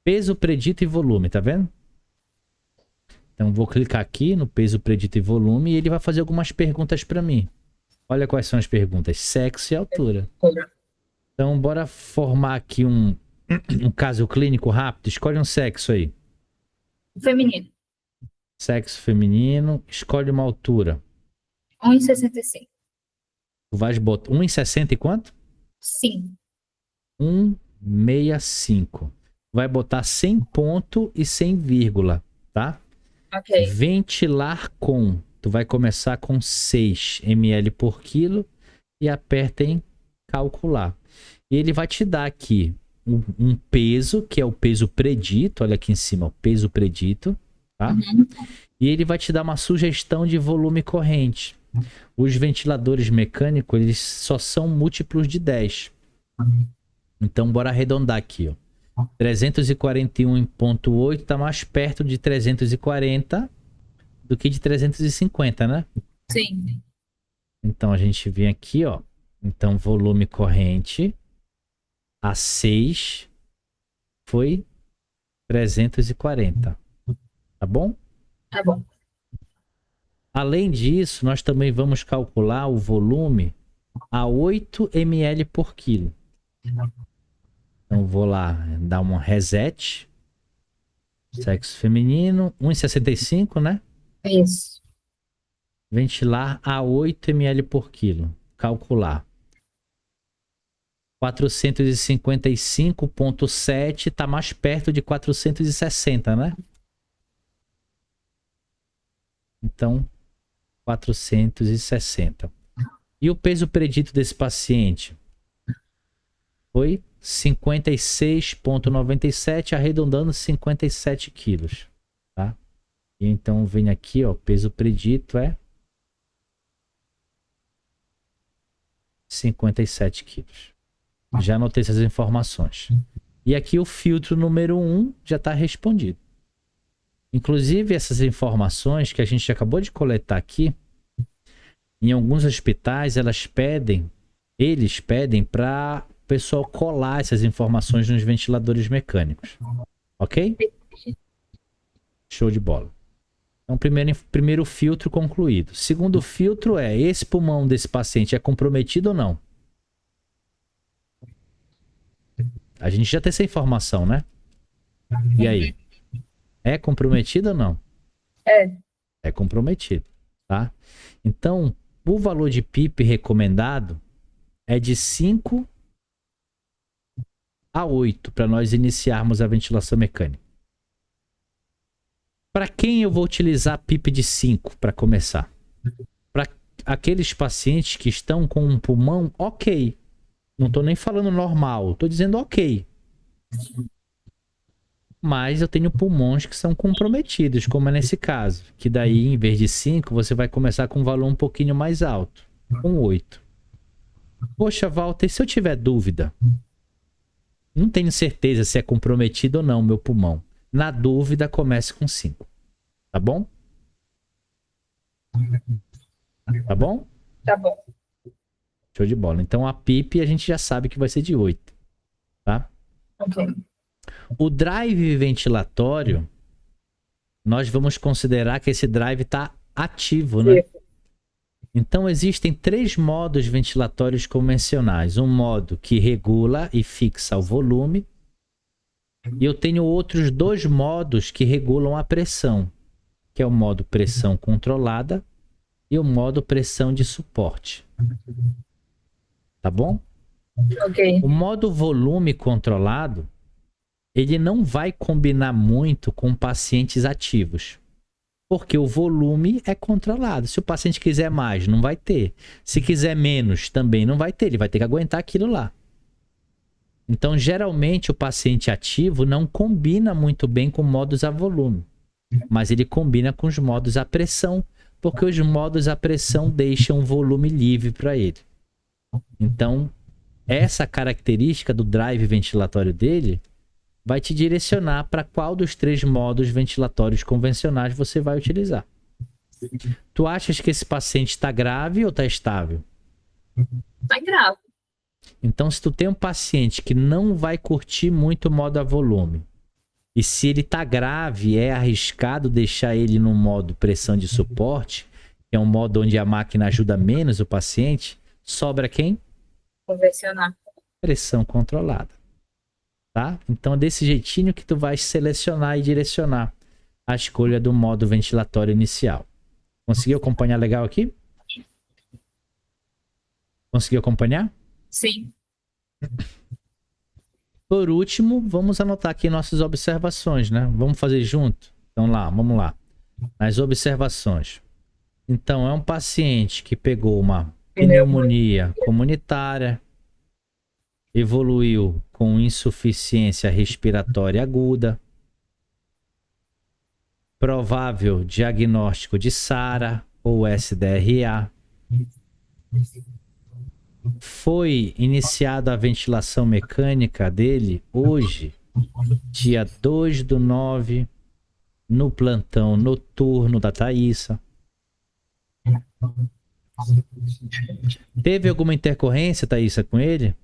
Speaker 1: Peso predito e volume, tá vendo? Então vou clicar aqui no peso predito e volume e ele vai fazer algumas perguntas para mim. Olha quais são as perguntas: sexo e altura. Então bora formar aqui um caso clínico rápido. Escolhe um sexo aí.
Speaker 2: Feminino.
Speaker 1: Sexo feminino. Escolhe uma altura.
Speaker 2: 1,65.
Speaker 1: Tu vais botar 1,60 e quanto?
Speaker 2: Sim.
Speaker 1: 1,65. Vai botar 100 ponto e 100 vírgula, tá?
Speaker 2: Ok.
Speaker 1: Ventilar com. Tu vai começar com 6 ml por quilo e aperta em calcular. E ele vai te dar aqui um peso, que é o peso predito. Olha aqui em cima, o peso predito, tá? E ele vai te dar uma sugestão de volume corrente. Os ventiladores mecânicos, eles só são múltiplos de 10. Então, bora arredondar aqui, ó. 341,8 está mais perto de 340 do que de 350, né?
Speaker 2: Sim.
Speaker 1: Então, a gente vem aqui, ó. Então, volume corrente a 6 foi 340. Tá bom?
Speaker 2: Tá bom.
Speaker 1: Além disso, nós também vamos calcular o volume a 8 ml por quilo. Então, vou lá dar um reset. Sexo feminino, 1,65, né?
Speaker 2: Isso.
Speaker 1: Ventilar a 8 ml por quilo. Calcular. 455,7 está mais perto de 460, né? Então, 460. E o peso predito desse paciente foi 56,97, arredondando 57 quilos, tá? E então vem aqui, ó, peso predito é 57 quilos. Já anotei essas informações. E aqui o filtro número 1 já está respondido. Inclusive, essas informações que a gente acabou de coletar aqui, em alguns hospitais, eles pedem para o pessoal colar essas informações nos ventiladores mecânicos. Ok? Show de bola. Então, primeiro filtro concluído. Segundo filtro é: esse pulmão desse paciente é comprometido ou não? A gente já tem essa informação, né? E aí? É comprometido ou não?
Speaker 2: É.
Speaker 1: É comprometido, tá? Então, o valor de PIP recomendado é de 5 a 8 para nós iniciarmos a ventilação mecânica. Para quem eu vou utilizar PIP de 5 para começar? Para aqueles pacientes que estão com um pulmão ok. Não estou nem falando normal, estou dizendo ok. Mas eu tenho pulmões que são comprometidos, como é nesse caso. Que daí, em vez de 5, você vai começar com um valor um pouquinho mais alto, com 8. Poxa, Walter, se eu tiver dúvida, não tenho certeza se é comprometido ou não meu pulmão. Na dúvida, comece com 5. Tá bom? Tá bom?
Speaker 2: Tá bom.
Speaker 1: Show de bola. Então a PIP a gente já sabe que vai ser de 8. Tá?
Speaker 2: Ok.
Speaker 1: O drive ventilatório, nós vamos considerar que esse drive está ativo, né? Então existem 3 modos ventilatórios convencionais. Um modo que regula e fixa o volume. E eu tenho outros 2 modos que regulam a pressão, que é o modo pressão controlada e o modo pressão de suporte. Tá bom?
Speaker 2: Ok.
Speaker 1: O modo volume controlado, ele não vai combinar muito com pacientes ativos. Porque o volume é controlado. Se o paciente quiser mais, não vai ter. Se quiser menos, também não vai ter. Ele vai ter que aguentar aquilo lá. Então, geralmente, o paciente ativo não combina muito bem com modos a volume. Mas ele combina com os modos a pressão, porque os modos a pressão deixam volume livre para ele. Então, essa característica do drive ventilatório dele vai te direcionar para qual dos 3 modos ventilatórios convencionais você vai utilizar. Tu achas que esse paciente está grave ou está estável?
Speaker 2: Tá grave.
Speaker 1: Então, se tu tem um paciente que não vai curtir muito o modo a volume, e se ele tá grave, é arriscado deixar ele no modo pressão de suporte, que é um modo onde a máquina ajuda menos o paciente, sobra quem?
Speaker 2: Convencional.
Speaker 1: Pressão controlada. Tá? Então é desse jeitinho que tu vai selecionar e direcionar a escolha do modo ventilatório inicial. Conseguiu acompanhar legal aqui? Conseguiu acompanhar?
Speaker 2: Sim.
Speaker 1: Por último, vamos anotar aqui nossas observações, né? Vamos fazer junto? Então lá, vamos lá. As observações. Então, é um paciente que pegou uma pneumonia comunitária, evoluiu com insuficiência respiratória aguda, provável diagnóstico de SARA ou SDRA. Foi iniciada a ventilação mecânica dele hoje, dia 2/9, no plantão noturno da Thaísa. Teve alguma intercorrência, Thaísa, com ele?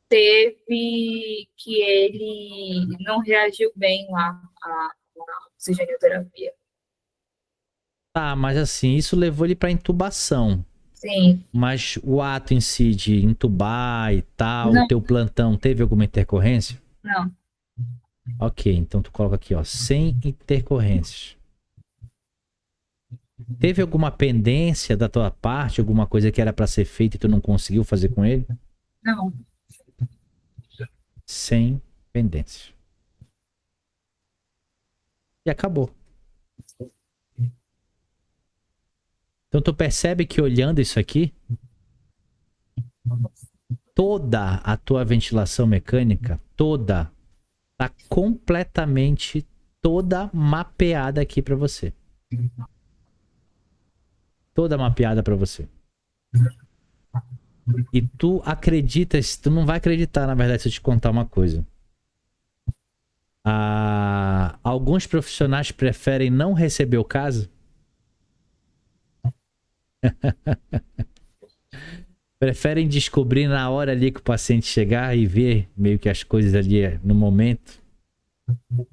Speaker 2: Teve que ele não reagiu bem lá à oxigenoterapia.
Speaker 1: Tá, mas assim, isso levou ele para intubação.
Speaker 2: Sim.
Speaker 1: Mas o ato em si de intubar e tal,
Speaker 2: Não.
Speaker 1: o teu plantão, teve alguma intercorrência?
Speaker 2: Não.
Speaker 1: Ok, então tu coloca aqui, ó, sem intercorrências. Teve alguma pendência da tua parte, alguma coisa que era para ser feita e tu não conseguiu fazer com ele?
Speaker 2: Não.
Speaker 1: Sem pendência. E acabou. Então tu percebe que olhando isso aqui, toda a tua ventilação mecânica, toda, tá completamente toda mapeada aqui para você. Toda mapeada para você. E tu acreditas, tu não vai acreditar, na verdade, se eu te contar uma coisa. Alguns profissionais preferem não receber o caso. Preferem descobrir na hora ali que o paciente chegar e ver meio que as coisas ali no momento.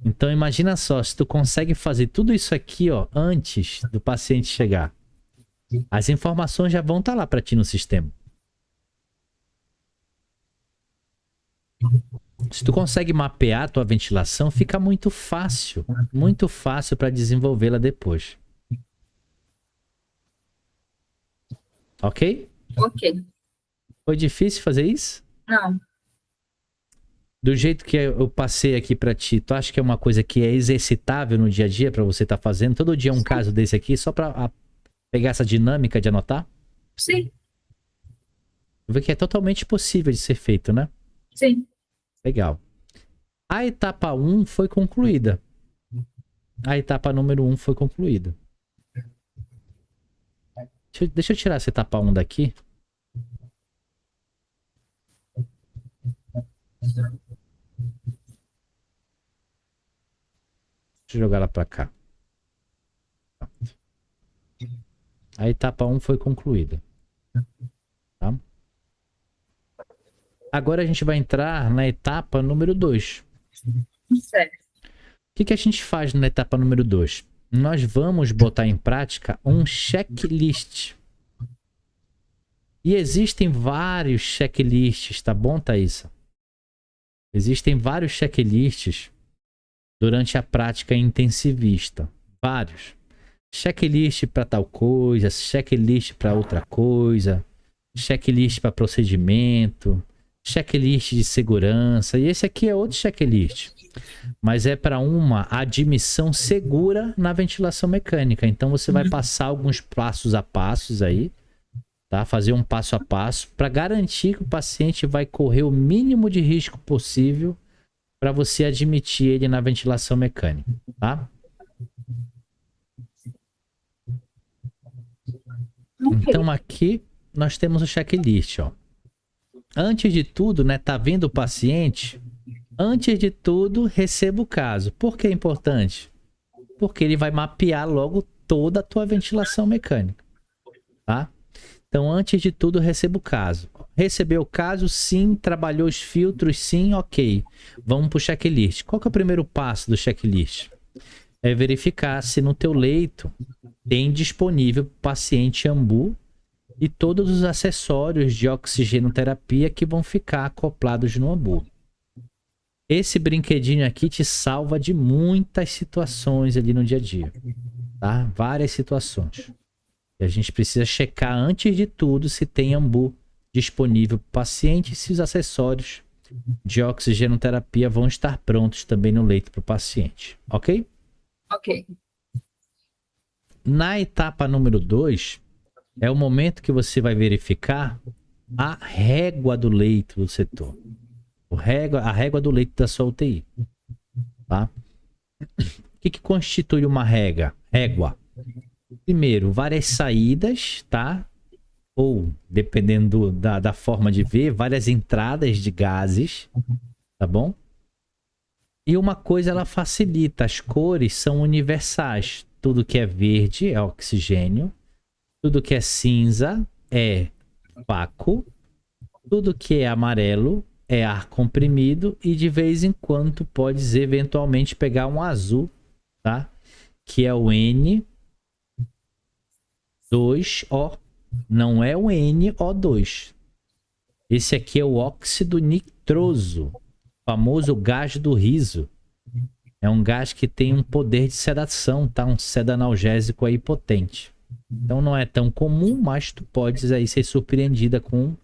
Speaker 1: Então imagina só, se tu consegue fazer tudo isso aqui, ó, antes do paciente chegar, as informações já vão estar lá para ti no sistema. Se tu consegue mapear a tua ventilação, fica muito fácil para desenvolvê-la depois. Ok?
Speaker 2: Ok.
Speaker 1: Foi difícil fazer isso?
Speaker 2: Não.
Speaker 1: Do jeito que eu passei aqui pra ti, tu acha que é uma coisa que é exercitável no dia a dia pra você estar fazendo? Todo dia um caso desse aqui, só pra pegar essa dinâmica de anotar?
Speaker 2: Sim.
Speaker 1: Vê que é totalmente possível de ser feito, né?
Speaker 2: Sim.
Speaker 1: Legal. A etapa 1 foi concluída. A etapa número 1 foi concluída. Deixa eu tirar essa etapa 1 daqui. Deixa eu jogar ela pra cá. A etapa 1 foi concluída. Tá? Agora a gente vai entrar na etapa número 2.
Speaker 2: Certo.
Speaker 1: O que a gente faz na etapa número 2? Nós vamos botar em prática um checklist. E existem vários checklists, tá bom, Thaísa? Existem vários checklists durante a prática intensivista. Vários. Checklist para tal coisa, checklist para outra coisa, checklist para procedimento, checklist de segurança. E esse aqui é outro checklist. Mas é para uma admissão segura na ventilação mecânica. Então você vai passar alguns passos a passos aí, tá? Fazer um passo a passo para garantir que o paciente vai correr o mínimo de risco possível para você admitir ele na ventilação mecânica, tá? Então aqui nós temos o checklist, ó. Antes de tudo, né, tá vendo o paciente? Antes de tudo, receba o caso. Por que é importante? Porque ele vai mapear logo toda a tua ventilação mecânica, tá? Então, antes de tudo, receba o caso. Recebeu o caso, sim. Trabalhou os filtros, sim. Ok. Vamos para o checklist. Qual que é o primeiro passo do checklist? É verificar se no teu leito tem disponível paciente AMBU e todos os acessórios de oxigenoterapia que vão ficar acoplados no AMBU. Esse brinquedinho aqui te salva de muitas situações ali no dia a dia, tá? Várias situações. E a gente precisa checar antes de tudo se tem AMBU disponível para o paciente e se os acessórios de oxigenoterapia vão estar prontos também no leito para o paciente, ok?
Speaker 2: Ok.
Speaker 1: Na etapa número 2, é o momento que você vai verificar a régua do leito do setor. A régua do leito da sua UTI. Tá? O que constitui uma régua? Primeiro, várias saídas, tá? Ou, dependendo da forma de ver, várias entradas de gases, tá bom? E uma coisa, ela facilita. As cores são universais. Tudo que é verde é oxigênio. Tudo que é cinza é vácuo. Tudo que é amarelo é ar comprimido. E de vez em quando tu podes eventualmente pegar um azul, tá? Que é o N2O. Não é o NO2. Esse aqui é o óxido nitroso. O famoso gás do riso. É um gás que tem um poder de sedação, tá? Um sedanalgésico aí potente. Então não é tão comum, mas tu podes aí ser surpreendida com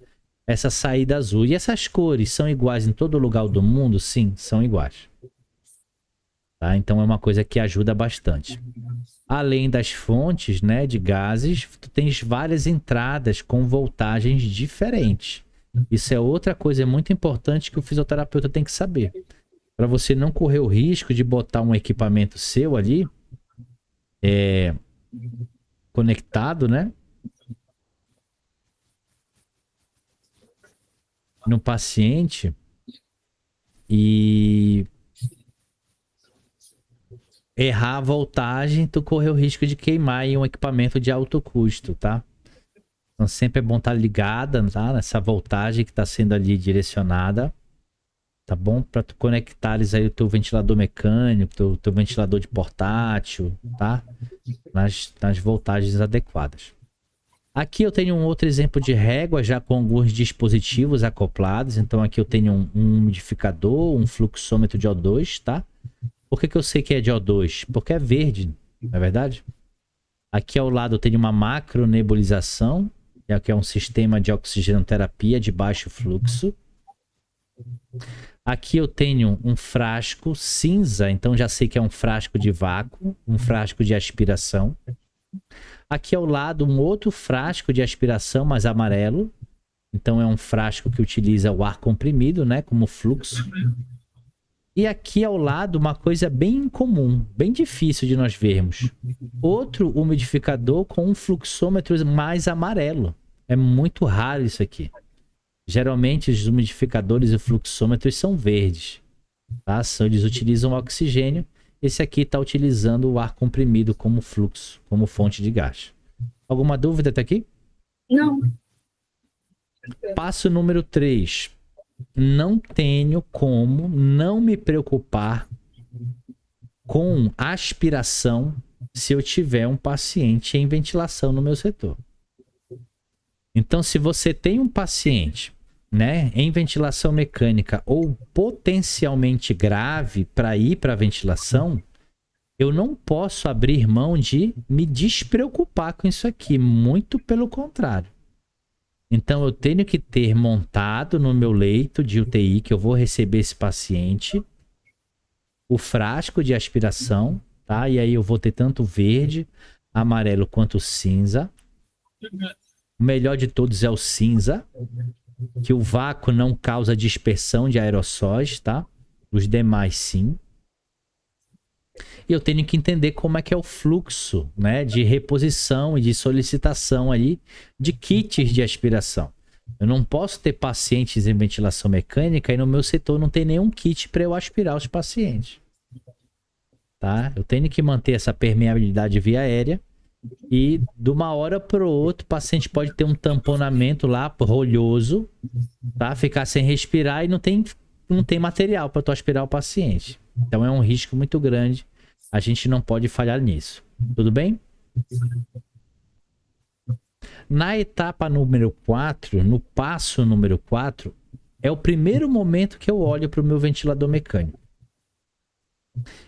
Speaker 1: essa saída azul. E essas cores são iguais em todo lugar do mundo? Sim, são iguais. Tá? Então é uma coisa que ajuda bastante. Além das fontes, né, de gases, tu tens várias entradas com voltagens diferentes. Isso é outra coisa muito importante que o fisioterapeuta tem que saber. Para você não correr o risco de botar um equipamento seu ali conectado, né, no paciente e errar a voltagem, tu correr o risco de queimar em um equipamento de alto custo, tá? Então sempre é bom estar ligada, tá? Nessa voltagem que está sendo ali direcionada, tá bom? Para tu conectares aí o teu ventilador mecânico, teu ventilador de portátil, tá? Nas voltagens adequadas. Aqui eu tenho um outro exemplo de régua já com alguns dispositivos acoplados. Então aqui eu tenho um umidificador, um fluxômetro de O2, tá? Por que eu sei que é de O2? Porque é verde, não é verdade? Aqui ao lado eu tenho uma macronebulização, que é um sistema de oxigenoterapia de baixo fluxo. Aqui eu tenho um frasco cinza, então já sei que é um frasco de vácuo, um frasco de aspiração. Aqui ao lado um outro frasco de aspiração, mas amarelo. Então é um frasco que utiliza o ar comprimido, né, como fluxo. E aqui ao lado uma coisa bem comum, bem difícil de nós vermos. Outro umidificador com um fluxômetro mais amarelo. É muito raro isso aqui. Geralmente os umidificadores e fluxômetros são verdes, tá? Eles utilizam oxigênio. Esse aqui está utilizando o ar comprimido como fluxo, como fonte de gás. Alguma dúvida até aqui?
Speaker 2: Não.
Speaker 1: Passo número 3. Não tenho como não me preocupar com aspiração se eu tiver um paciente em ventilação no meu setor. Então, se você tem um paciente, né, em ventilação mecânica ou potencialmente grave para ir para a ventilação, eu não posso abrir mão de me despreocupar com isso aqui, muito pelo contrário. Então eu tenho que ter montado no meu leito de UTI que eu vou receber esse paciente o frasco de aspiração, tá? E aí eu vou ter tanto verde, amarelo quanto cinza. O melhor de todos é o cinza, que o vácuo não causa dispersão de aerossóis, tá? Os demais sim. E eu tenho que entender como é que é o fluxo, né, de reposição e de solicitação ali de kits de aspiração. Eu não posso ter pacientes em ventilação mecânica e no meu setor não tem nenhum kit para eu aspirar os pacientes. Tá? Eu tenho que manter essa permeabilidade via aérea e de uma hora para outra o paciente pode ter um tamponamento lá rolhoso, tá? Ficar sem respirar e não tem material para tu aspirar o paciente. Então é um risco muito grande. A gente não pode falhar nisso. Tudo bem? Na etapa número 4, no passo número 4, é o primeiro momento que eu olho para o meu ventilador mecânico.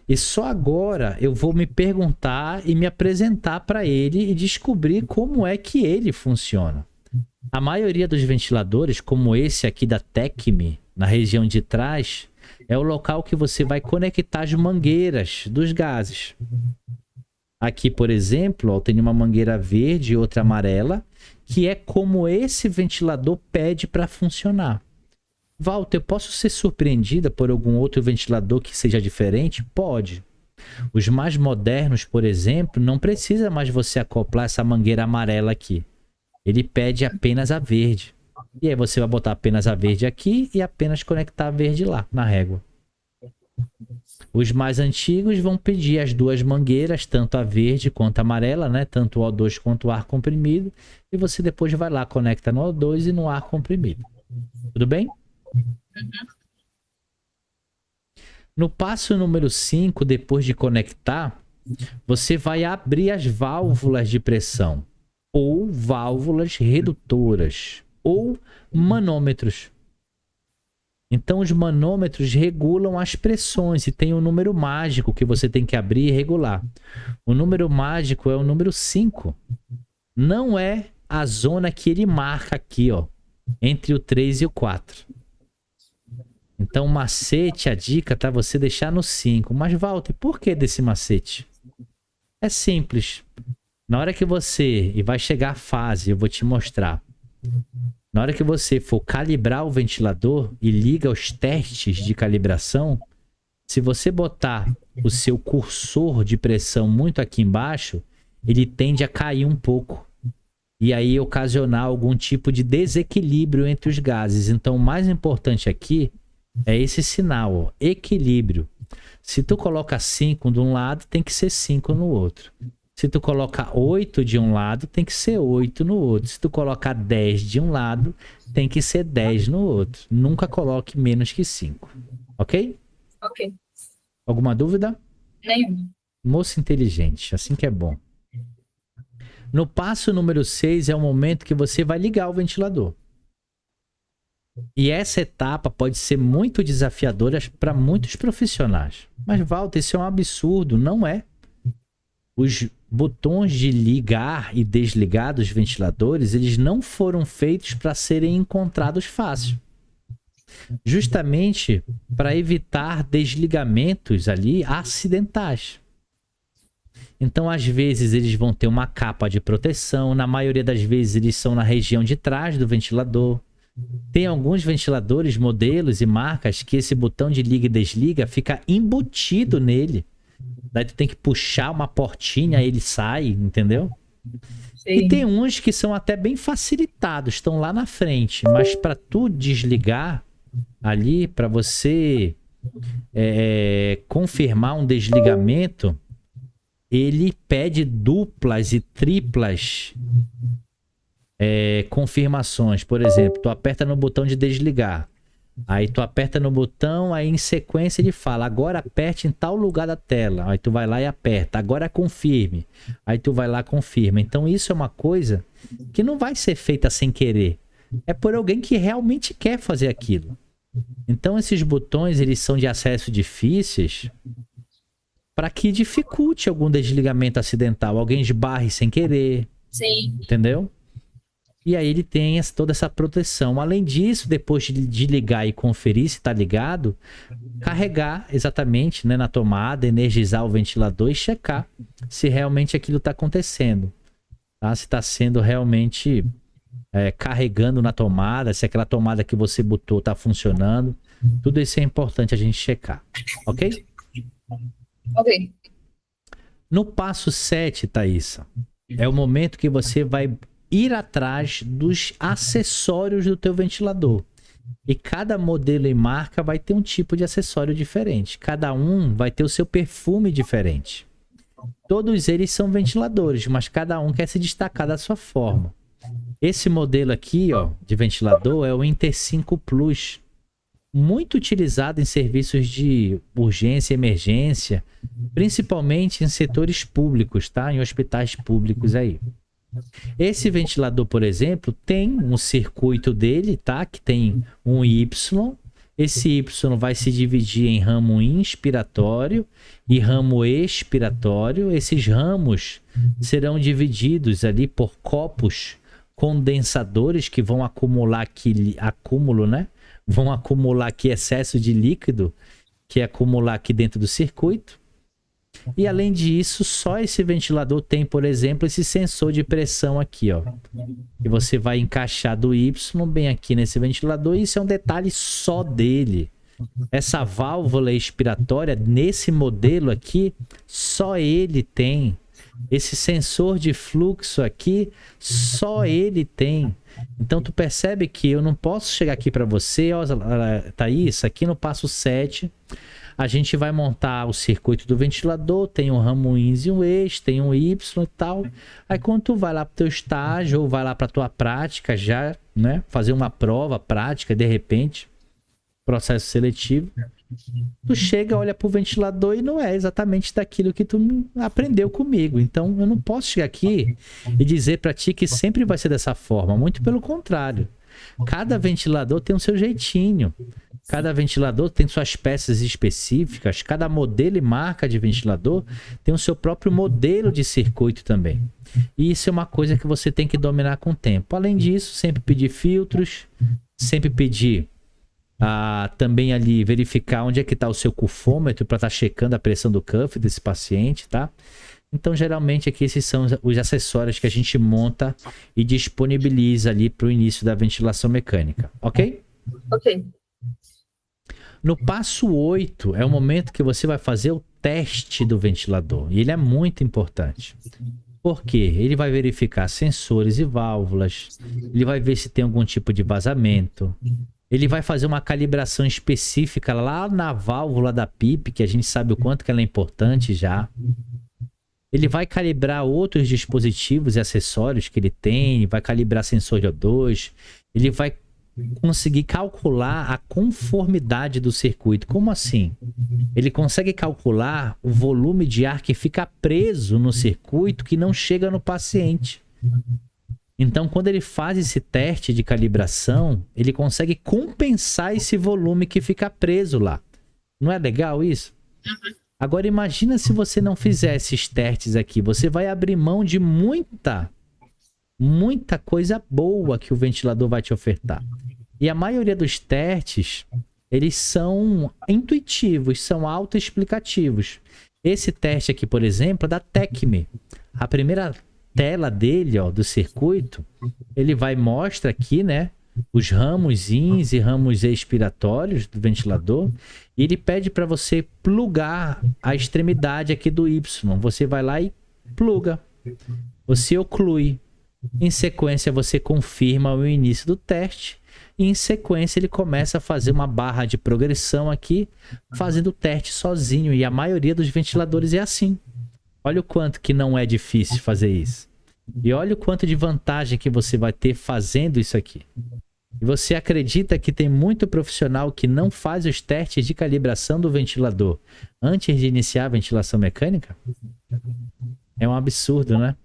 Speaker 1: E só agora eu vou me perguntar e me apresentar para ele e descobrir como é que ele funciona. A maioria dos ventiladores, como esse aqui da Tecmi, na região de trás, é o local que você vai conectar as mangueiras dos gases. Aqui, por exemplo, ó, tem uma mangueira verde e outra amarela, que é como esse ventilador pede para funcionar. Walter, eu posso ser surpreendida por algum outro ventilador que seja diferente? Pode. Os mais modernos, por exemplo, não precisa mais você acoplar essa mangueira amarela aqui. Ele pede apenas a verde. E aí você vai botar apenas a verde aqui e apenas conectar a verde lá, na régua. Os mais antigos vão pedir as duas mangueiras, tanto a verde quanto a amarela, né? Tanto o O2 quanto o ar comprimido. E você depois vai lá, conecta no O2 e no ar comprimido. Tudo bem? No passo número 5, depois de conectar, você vai abrir as válvulas de pressão, ou válvulas redutoras, ou manômetros. Então, os manômetros regulam as pressões e tem um número mágico que você tem que abrir e regular. O número mágico é o número 5. Não é a zona que ele marca aqui, ó, entre o 3 e o 4. Então, o macete, a dica, tá você deixar no 5. Mas, Walter, por que desse macete? É simples. Na hora que você... E vai chegar a fase, eu vou te mostrar. Na hora que você for calibrar o ventilador e liga os testes de calibração, se você botar o seu cursor de pressão muito aqui embaixo, ele tende a cair um pouco. E aí ocasionar algum tipo de desequilíbrio entre os gases. Então, o mais importante aqui é esse sinal, ó, equilíbrio. Se tu coloca 5 de um lado, tem que ser 5 no outro. Se tu coloca 8 de um lado, tem que ser 8 no outro. Se tu colocar 10 de um lado, tem que ser 10 no outro. Nunca coloque menos que 5. Ok?
Speaker 2: Ok.
Speaker 1: Alguma dúvida?
Speaker 2: Nenhum.
Speaker 1: Moça inteligente, assim que é bom. No passo número 6 é o momento que você vai ligar o ventilador. E essa etapa pode ser muito desafiadora para muitos profissionais. Mas, Walter, isso é um absurdo. Não é. Os botões de ligar e desligar dos ventiladores, eles não foram feitos para serem encontrados fácil. Justamente para evitar desligamentos ali acidentais. Então, às vezes, eles vão ter uma capa de proteção. Na maioria das vezes, eles são na região de trás do ventilador. Tem alguns ventiladores, modelos e marcas que esse botão de liga e desliga fica embutido nele. Daí tu tem que puxar uma portinha, ele sai, entendeu?
Speaker 2: Sim.
Speaker 1: E tem uns que são até bem facilitados, estão lá na frente. Mas para tu desligar ali, para você confirmar um desligamento, ele pede duplas e triplas confirmações. Por exemplo, tu aperta no botão de desligar. Aí tu aperta no botão, aí em sequência ele fala, agora aperte em tal lugar da tela. Aí tu vai lá e aperta, agora confirme. Aí tu vai lá e confirma. Então isso é uma coisa que não vai ser feita sem querer. É por alguém que realmente quer fazer aquilo. Então esses botões, eles são de acesso difíceis para que dificulte algum desligamento acidental. Alguém esbarre sem querer.
Speaker 2: Sim.
Speaker 1: Entendeu? E aí ele tem toda essa proteção. Além disso, depois de ligar e conferir se está ligado, carregar exatamente, né, na tomada, energizar o ventilador e checar se realmente aquilo está acontecendo. Tá? Se está sendo realmente carregando na tomada, se aquela tomada que você botou está funcionando. Tudo isso é importante a gente checar. Ok?
Speaker 2: Ok.
Speaker 1: No passo 7, Thaísa, é o momento que você vai ir atrás dos acessórios do teu ventilador. E cada modelo e marca vai ter um tipo de acessório diferente. Cada um vai ter o seu perfume diferente. Todos eles são ventiladores, mas cada um quer se destacar da sua forma. Esse modelo aqui, ó, de ventilador é o Inter 5 Plus. Muito utilizado em serviços de urgência e emergência, principalmente em setores públicos, tá? Em hospitais públicos aí. Esse ventilador, por exemplo, tem um circuito dele, tá? Que tem um Y. Esse Y vai se dividir em ramo inspiratório e ramo expiratório. Esses ramos serão divididos ali por copos condensadores que vão acumular aqui, né? Vão acumular aqui excesso de líquido, que é acumular aqui dentro do circuito. E além disso, só esse ventilador tem, por exemplo, esse sensor de pressão aqui, ó. Que você vai encaixar do Y bem aqui nesse ventilador, e isso é um detalhe só dele. Essa válvula expiratória, nesse modelo aqui, só ele tem. Esse sensor de fluxo aqui, só ele tem. Então tu percebe que eu não posso chegar aqui para você, ó, Thaís, aqui no passo 7, a gente vai montar o circuito do ventilador, tem um ramo INS e um ex, tem um Y e tal. Aí quando tu vai lá pro teu estágio ou vai lá pra tua prática já, né, fazer uma prova prática, de repente, processo seletivo, tu chega, olha pro ventilador e não é exatamente daquilo que tu aprendeu comigo. Então eu não posso chegar aqui e dizer para ti que sempre vai ser dessa forma. Muito pelo contrário. Cada ventilador tem o seu jeitinho. Cada ventilador tem suas peças específicas. Cada modelo e marca de ventilador tem o seu próprio modelo de circuito também. E isso é uma coisa que você tem que dominar com o tempo. Além disso, sempre pedir filtros, sempre pedir também ali verificar onde é que está o seu cufômetro para estar checando a pressão do cuff desse paciente, tá? Então, geralmente aqui esses são os acessórios que a gente monta e disponibiliza ali para o início da ventilação mecânica, ok?
Speaker 2: Ok.
Speaker 1: No passo 8 é o momento que você vai fazer o teste do ventilador, e ele é muito importante. Por quê? Ele vai verificar sensores e válvulas, ele vai ver se tem algum tipo de vazamento. Ele vai fazer uma calibração específica lá na válvula da PIP, que a gente sabe o quanto que ela é importante já. Ele vai calibrar outros dispositivos e acessórios que ele tem, vai calibrar sensor de O2, ele vai conseguir calcular a conformidade do circuito. Como assim? Ele consegue calcular o volume de ar que fica preso no circuito que não chega no paciente. Então, quando ele faz esse teste de calibração, ele consegue compensar esse volume que fica preso lá. Não é legal isso? Agora, imagina se você não fizer esses testes aqui. Você vai abrir mão de muita coisa boa que o ventilador vai te ofertar. E a maioria dos testes, eles são intuitivos, são autoexplicativos. Esse teste aqui, por exemplo, é da Tecmi. A primeira tela dele, ó, do circuito, ele mostra aqui, né, os ramos INS e ramos expiratórios do ventilador, e ele pede para você plugar a extremidade aqui do Y. Você vai lá e pluga. Você oclui. Em sequência, você confirma o início do teste. E em sequência, ele começa a fazer uma barra de progressão aqui, fazendo o teste sozinho. E a maioria dos ventiladores é assim. Olha o quanto que não é difícil fazer isso. E olha o quanto de vantagem que você vai ter fazendo isso aqui. E você acredita que tem muito profissional que não faz os testes de calibração do ventilador antes de iniciar a ventilação mecânica? É um absurdo, né?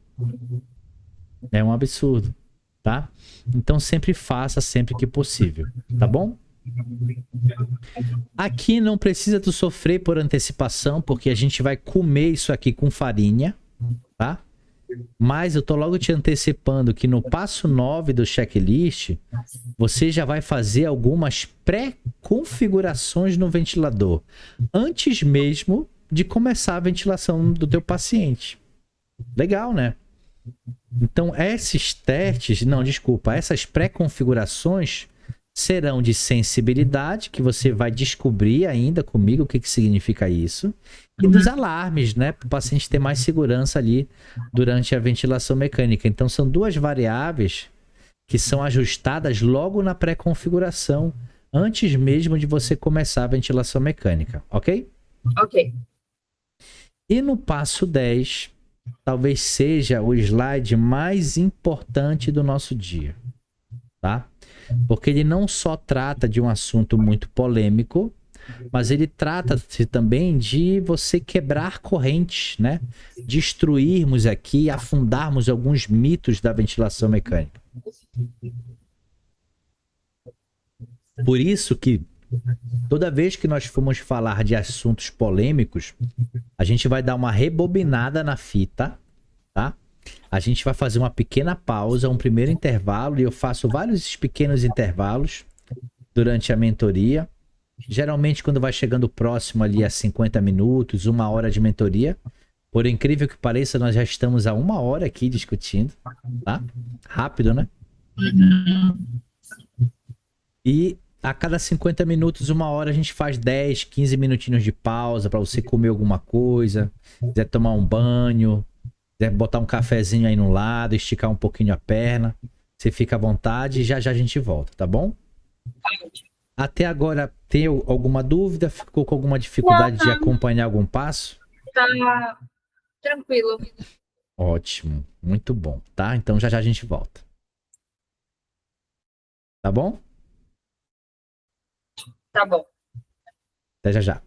Speaker 1: É um absurdo, tá? Então sempre faça sempre que possível, tá bom? Aqui não precisa tu sofrer por antecipação, porque a gente vai comer isso aqui com farinha, tá? Mas eu tô logo te antecipando que no passo 9 do checklist, você já vai fazer algumas pré-configurações no ventilador, antes mesmo de começar a ventilação do teu paciente. Legal, né? Então, esses testes, não, desculpa, essas pré-configurações serão de sensibilidade, que você vai descobrir ainda comigo o que significa isso, e dos alarmes, né, para o paciente ter mais segurança ali durante a ventilação mecânica. Então, são duas variáveis que são ajustadas logo na pré-configuração, antes mesmo de você começar a ventilação mecânica, ok?
Speaker 2: Ok.
Speaker 1: E no passo 10, talvez seja o slide mais importante do nosso dia, tá? Porque ele não só trata de um assunto muito polêmico, mas ele trata-se também de você quebrar correntes, né? Destruirmos aqui, afundarmos alguns mitos da ventilação mecânica. Por isso que toda vez que nós formos falar de assuntos polêmicos, a gente vai dar uma rebobinada na fita, tá? A gente vai fazer uma pequena pausa, um primeiro intervalo, e eu faço vários pequenos intervalos durante a mentoria. Geralmente, quando vai chegando próximo ali a 50 minutos, 1 hora de mentoria, por incrível que pareça, nós já estamos há 1 hora aqui discutindo, tá? Rápido, né? E a cada 50 minutos, 1 hora, a gente faz 10, 15 minutinhos de pausa para você comer alguma coisa, quiser tomar um banho, quiser botar um cafezinho aí no lado, esticar um pouquinho a perna. Você fica à vontade e já já a gente volta, tá bom? Até agora, tem alguma dúvida? Ficou com alguma dificuldade de acompanhar algum passo?
Speaker 2: Tá tranquilo.
Speaker 1: Ótimo, muito bom, tá? Então já já a gente volta. Tá bom?
Speaker 2: Tá bom.
Speaker 1: Até já já.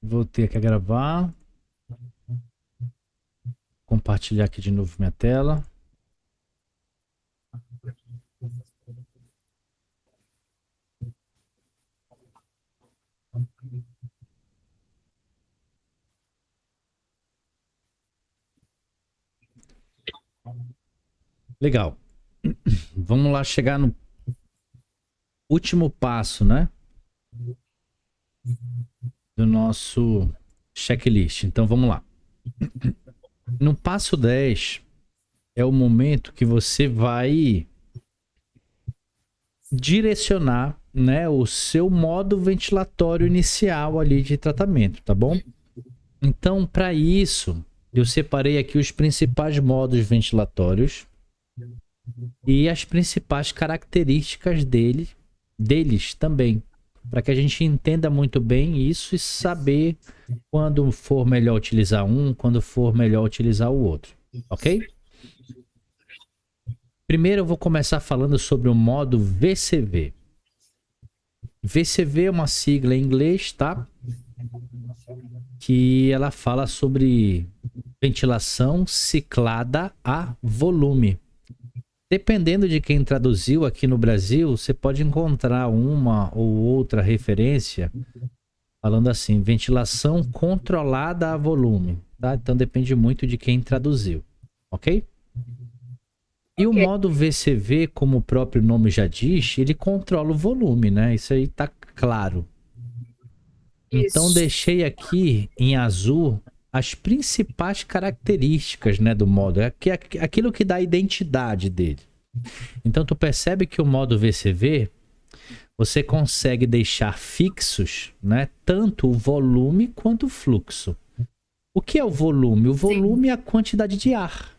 Speaker 1: Voltei aqui a gravar. Compartilhar aqui de novo minha tela. Legal. Vamos lá chegar no último passo, né? Do nosso checklist. Então vamos lá. No passo 10 é o momento que você vai direcionar, né, o seu modo ventilatório inicial ali de tratamento, tá bom? Então, para isso, eu separei aqui os principais modos ventilatórios e as principais características deles também, para que a gente entenda muito bem isso e saber quando for melhor utilizar um, quando for melhor utilizar o outro, ok? Primeiro eu vou começar falando sobre o modo VCV. VCV é uma sigla em inglês, tá? Que ela fala sobre ventilação ciclada a volume. Dependendo de quem traduziu aqui no Brasil, você pode encontrar uma ou outra referência falando assim, ventilação controlada a volume, tá? Então depende muito de quem traduziu, ok? E o modo VCV, como o próprio nome já diz, ele controla o volume, né? Isso aí tá claro. Então deixei aqui em azul as principais características, né, do modo, aquilo que dá a identidade dele. Então tu percebe que o modo VCV você consegue deixar fixos, né, tanto o volume quanto o fluxo. O que é o volume? O volume é a quantidade de ar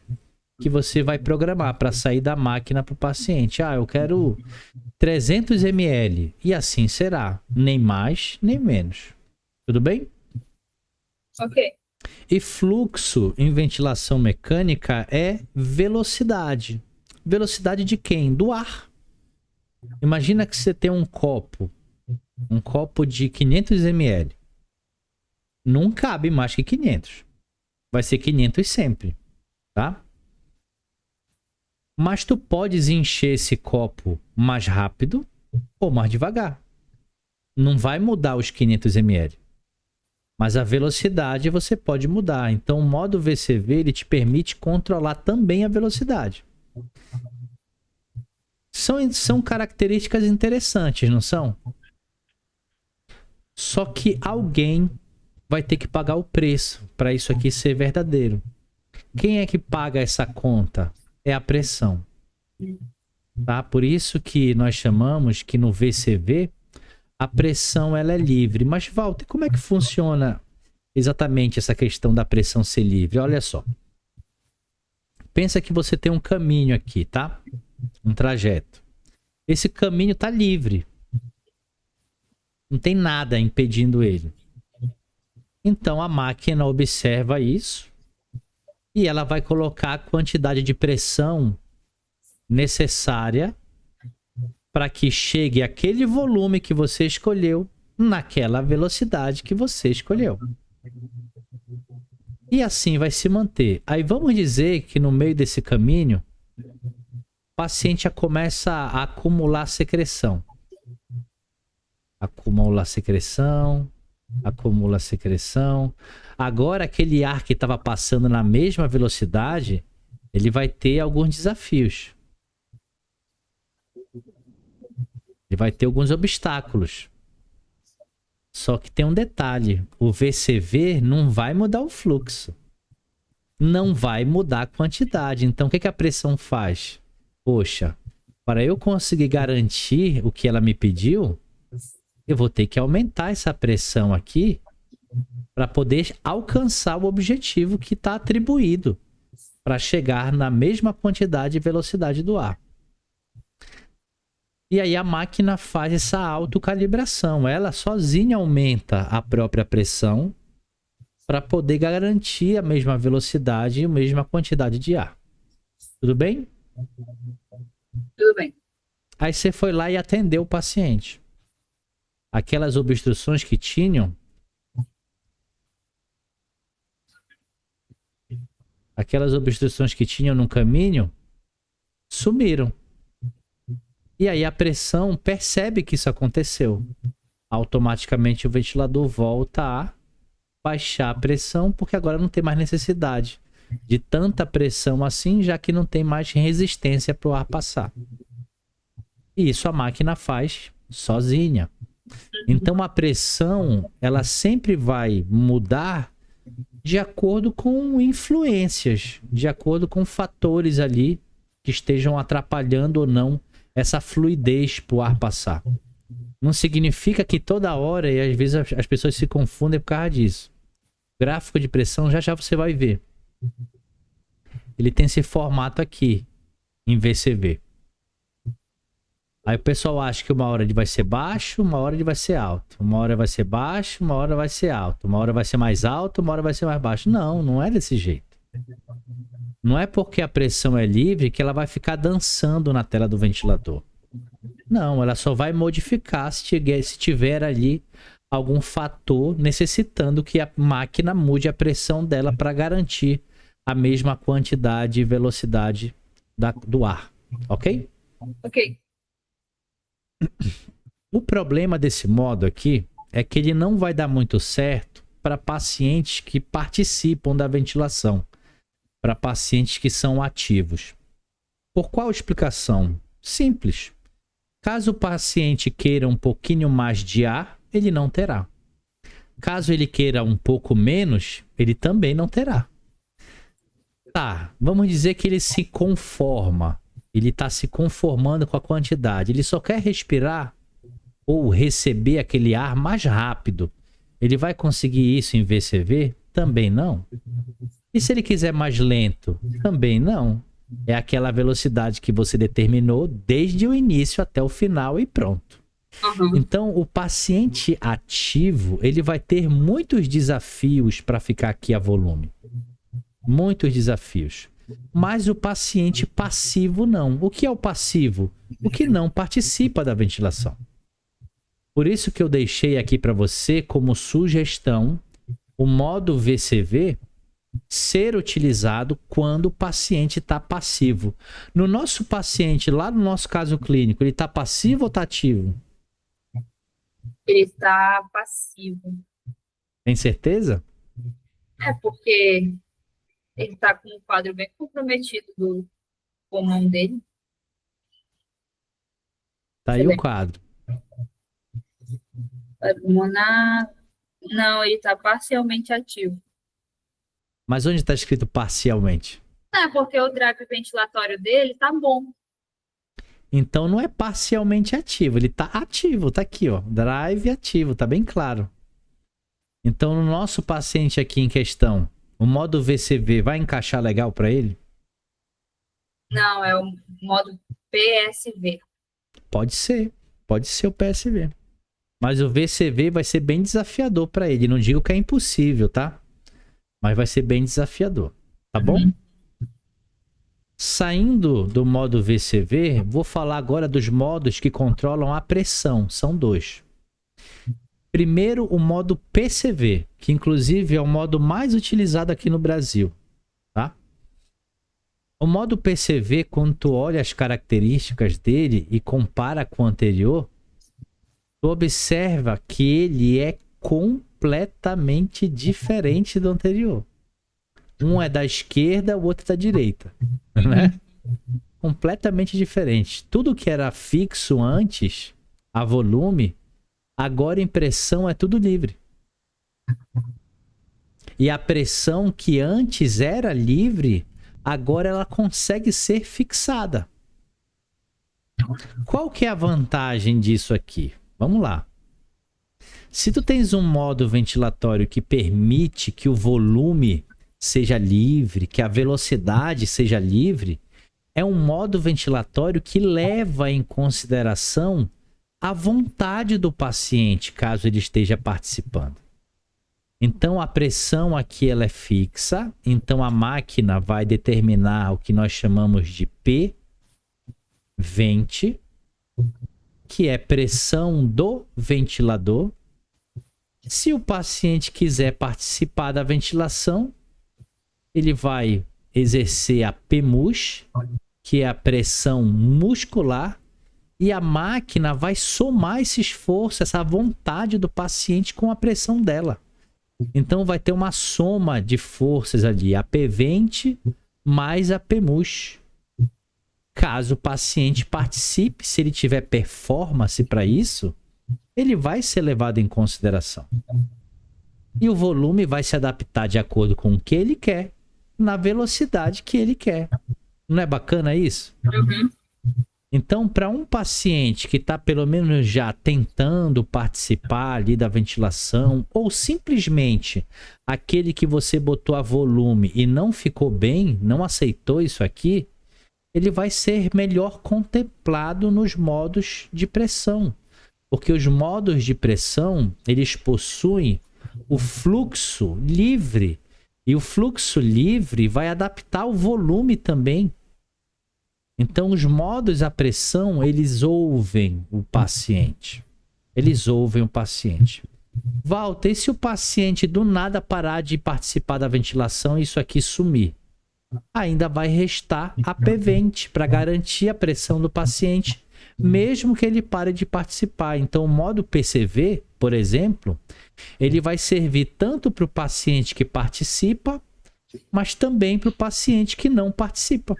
Speaker 1: que você vai programar para sair da máquina para o paciente. Ah, eu quero 300 ml. E assim será. Nem mais, nem menos. Tudo bem?
Speaker 2: Ok.
Speaker 1: E fluxo em ventilação mecânica é velocidade. Velocidade de quem? Do ar. Imagina que você tem um copo de 500 ml. Não cabe mais que 500. Vai ser 500 sempre, tá? Mas tu podes encher esse copo mais rápido ou mais devagar. Não vai mudar os 500 ml. Mas a velocidade você pode mudar. Então o modo VCV ele te permite controlar também a velocidade. São características interessantes, não são? Só que alguém vai ter que pagar o preço para isso aqui ser verdadeiro. Quem é que paga essa conta? É a pressão. Tá? Por isso que nós chamamos que no VCV a pressão ela é livre. Mas, Walter, como é que funciona exatamente essa questão da pressão ser livre? Olha só. Pensa que você tem um caminho aqui, tá? Um trajeto. Esse caminho está livre. Não tem nada impedindo ele. Então a máquina observa isso e ela vai colocar a quantidade de pressão necessária para que chegue aquele volume que você escolheu naquela velocidade que você escolheu. E assim vai se manter. Aí vamos dizer que no meio desse caminho, o paciente já começa a acumular secreção. Acumula secreção, acumula secreção. Agora aquele ar que estava passando na mesma velocidade, ele vai ter alguns desafios. Ele vai ter alguns obstáculos. Só que tem um detalhe, o VCV não vai mudar o fluxo. Não vai mudar a quantidade. Então o que a pressão faz? Poxa, para eu conseguir garantir o que ela me pediu, eu vou ter que aumentar essa pressão aqui para poder alcançar o objetivo que está atribuído para chegar na mesma quantidade e velocidade do ar. E aí a máquina faz essa autocalibração. Ela sozinha aumenta a própria pressão para poder garantir a mesma velocidade e a mesma quantidade de ar. Tudo bem?
Speaker 2: Tudo bem.
Speaker 1: Aí você foi lá e atendeu o paciente. Aquelas obstruções que tinham, no caminho, sumiram. E aí a pressão percebe que isso aconteceu. Automaticamente o ventilador volta a baixar a pressão, porque agora não tem mais necessidade de tanta pressão assim, já que não tem mais resistência para o ar passar. E isso a máquina faz sozinha. Então a pressão, ela sempre vai mudar de acordo com influências, de acordo com fatores ali que estejam atrapalhando ou não essa fluidez para o ar passar. Não significa que toda hora, e às vezes as pessoas se confundem por causa disso. O gráfico de pressão, já já você vai ver. Ele tem esse formato aqui, em VCV. Aí o pessoal acha que uma hora ele vai ser baixo, uma hora ele vai ser alto. Uma hora vai ser baixo, uma hora vai ser alto. Uma hora vai ser mais alto, uma hora vai ser mais baixo. Não, não é desse jeito. Não é porque a pressão é livre que ela vai ficar dançando na tela do ventilador. Não, ela só vai modificar se tiver ali algum fator necessitando que a máquina mude a pressão dela para garantir a mesma quantidade e velocidade do ar. Ok?
Speaker 2: Ok.
Speaker 1: O problema desse modo aqui é que ele não vai dar muito certo para pacientes que participam da ventilação, para pacientes que são ativos. Por qual explicação? Simples. Caso o paciente queira um pouquinho mais de ar, ele não terá. Caso ele queira um pouco menos, ele também não terá. Tá, vamos dizer que ele se conforma. Ele está se conformando com a quantidade. Ele só quer respirar ou receber aquele ar mais rápido. Ele vai conseguir isso em VCV? Também não. E se ele quiser mais lento? Também não. É aquela velocidade que você determinou desde o início até o final e pronto.
Speaker 2: Uhum.
Speaker 1: Então, o paciente ativo, ele vai ter muitos desafios para ficar aqui a volume. Muitos desafios. Mas o paciente passivo não. O que é o passivo? O que não participa da ventilação. Por isso que eu deixei aqui para você como sugestão o modo VCV ser utilizado quando o paciente está passivo. No nosso paciente, lá no nosso caso clínico, ele está passivo ou está ativo?
Speaker 2: Ele está passivo.
Speaker 1: Tem certeza?
Speaker 2: É porque ele está com um quadro bem comprometido do pulmão dele.
Speaker 1: Tá aí o quadro.
Speaker 2: Pulmonar, não, ele está parcialmente ativo.
Speaker 1: Mas onde está escrito parcialmente?
Speaker 2: É, porque o drive ventilatório dele tá bom.
Speaker 1: Então não é parcialmente ativo, ele tá ativo, tá aqui, ó. Drive ativo, tá bem claro. Então no nosso paciente aqui em questão, o modo VCV vai encaixar legal para ele?
Speaker 2: Não, é o modo PSV.
Speaker 1: Pode ser o PSV. Mas o VCV vai ser bem desafiador para ele. Não digo que é impossível, tá? Mas vai ser bem desafiador, tá bom? Saindo do modo VCV, vou falar agora dos modos que controlam a pressão. São 2. Primeiro, o modo PCV, que inclusive é o modo mais utilizado aqui no Brasil, tá? O modo PCV, quando tu olha as características dele e compara com o anterior, tu observa que ele é completamente diferente do anterior. Um é da esquerda, o outro é da direita, né? Completamente diferente. Tudo que era fixo antes, a volume, agora em pressão é tudo livre. E a pressão que antes era livre, agora ela consegue ser fixada. Qual que é a vantagem disso aqui? Vamos lá. Se tu tens um modo ventilatório que permite que o volume seja livre, que a velocidade seja livre, é um modo ventilatório que leva em consideração a vontade do paciente, caso ele esteja participando. Então a pressão aqui ela é fixa, então a máquina vai determinar o que nós chamamos de P-vente, que é pressão do ventilador. Se o paciente quiser participar da ventilação, ele vai exercer a PMUS, que é a pressão muscular, e a máquina vai somar esse esforço, essa vontade do paciente com a pressão dela. Então vai ter uma soma de forças ali, a P-vente mais a PMUS. Caso o paciente participe, se ele tiver performance para isso, ele vai ser levado em consideração. E o volume vai se adaptar de acordo com o que ele quer, na velocidade que ele quer. Não é bacana isso? Então, para um paciente que está pelo menos já tentando participar ali da ventilação, ou simplesmente aquele que você botou a volume e não ficou bem, não aceitou isso aqui, ele vai ser melhor contemplado nos modos de pressão. Porque os modos de pressão, eles possuem o fluxo livre. E o fluxo livre vai adaptar o volume também. Então, os modos a pressão, eles ouvem o paciente. Eles ouvem o paciente. Walter, e se o paciente do nada parar de participar da ventilação e isso aqui sumir? Ainda vai restar a P-vente para garantir a pressão do paciente, mesmo que ele pare de participar. Então, o modo PCV, por exemplo, ele vai servir tanto para o paciente que participa, mas também para o paciente que não participa.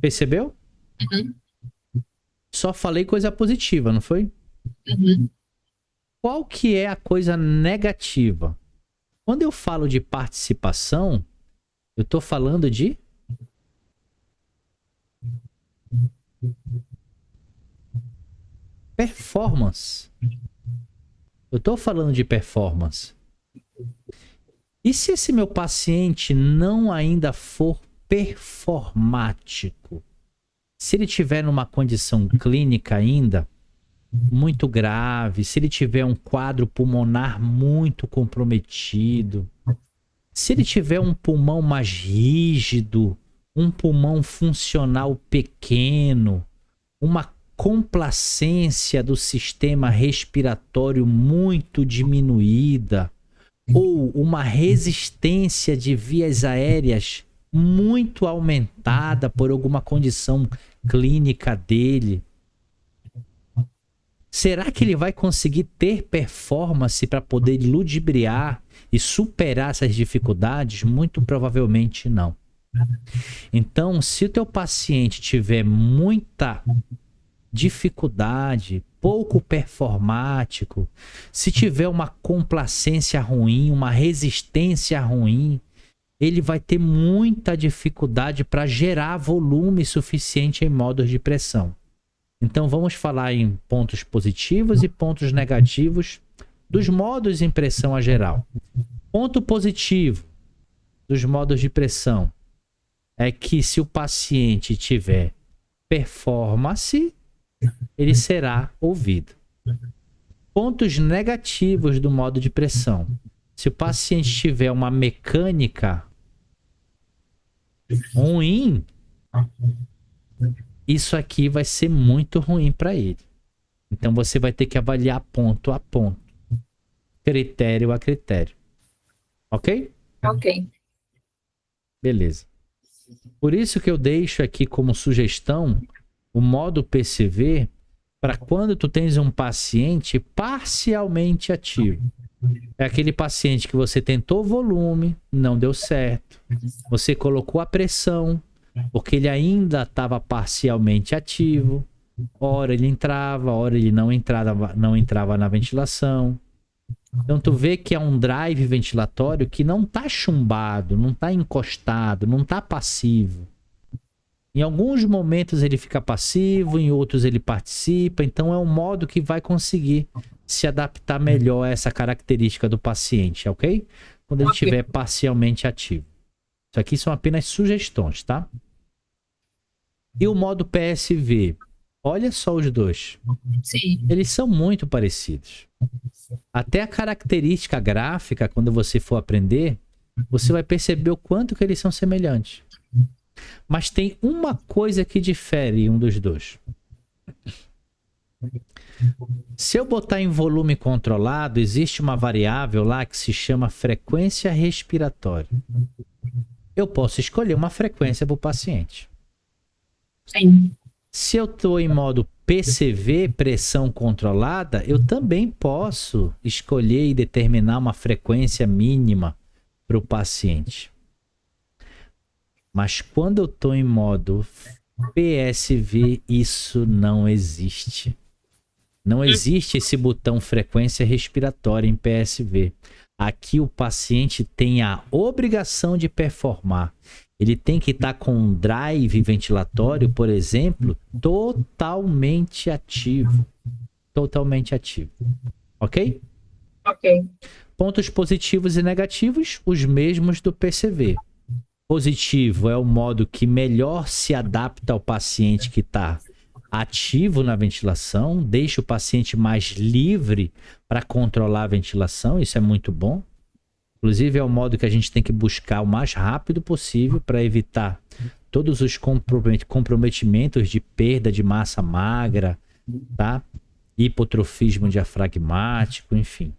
Speaker 1: Percebeu? Só falei coisa positiva, não foi? Qual que é a coisa negativa? Quando eu falo de participação, eu estou falando de performance. Eu estou falando de performance. E se esse meu paciente não ainda for performático? Se ele tiver numa condição clínica ainda muito grave, se ele tiver um quadro pulmonar muito comprometido, se ele tiver um pulmão mais rígido, um pulmão funcional pequeno, uma complacência do sistema respiratório muito diminuída, ou uma resistência de vias aéreas muito aumentada por alguma condição clínica dele, será que ele vai conseguir ter performance para poder ludibriar e superar essas dificuldades? Muito provavelmente não. Então, se o teu paciente tiver muita dificuldade pouco performático, se tiver uma complacência ruim, uma resistência ruim, ele vai ter muita dificuldade para gerar volume suficiente em modos de pressão. Então vamos falar em pontos positivos e pontos negativos dos modos de pressão a geral. Ponto positivo dos modos de pressão é que se o paciente tiver performance, ele será ouvido. Pontos negativos do modo de pressão. Se o paciente tiver uma mecânica ruim, isso aqui vai ser muito ruim para ele. Então você vai ter que avaliar ponto a ponto, critério a critério. Ok?
Speaker 2: Ok.
Speaker 1: Beleza. Por isso que eu deixo aqui como sugestão o modo PCV para quando tu tens um paciente parcialmente ativo. É aquele paciente que você tentou volume, não deu certo. Você colocou a pressão, porque ele ainda estava parcialmente ativo. Ora ele entrava, ora ele não entrava na ventilação. Então tu vê que é um drive ventilatório que não está chumbado, não está encostado, não está passivo. Em alguns momentos ele fica passivo, em outros ele participa. Então é um modo que vai conseguir se adaptar melhor a essa característica do paciente, ok? Quando ele estiver parcialmente ativo. Isso aqui são apenas sugestões, tá? E o modo PSV? Olha só os dois.
Speaker 2: Sim.
Speaker 1: Eles são muito parecidos. Até a característica gráfica, quando você for aprender, você vai perceber o quanto que eles são semelhantes. Mas tem uma coisa que difere um dos dois. Se eu botar em volume controlado, existe uma variável lá que se chama frequência respiratória. Eu posso escolher uma frequência para o paciente.
Speaker 2: Sim.
Speaker 1: Se eu estou em modo PCV, pressão controlada, eu também posso escolher e determinar uma frequência mínima para o paciente. Mas quando eu estou em modo PSV, isso não existe. Não existe esse botão frequência respiratória em PSV. Aqui o paciente tem a obrigação de performar. Ele tem que estar com um drive ventilatório, por exemplo, totalmente ativo. Totalmente ativo. Ok?
Speaker 2: Ok.
Speaker 1: Pontos positivos e negativos, os mesmos do PCV. Positivo é o modo que melhor se adapta ao paciente que está ativo na ventilação, deixa o paciente mais livre para controlar a ventilação, isso é muito bom. Inclusive é o modo que a gente tem que buscar o mais rápido possível para evitar todos os comprometimentos de perda de massa magra, tá? Hipotrofismo diafragmático, enfim.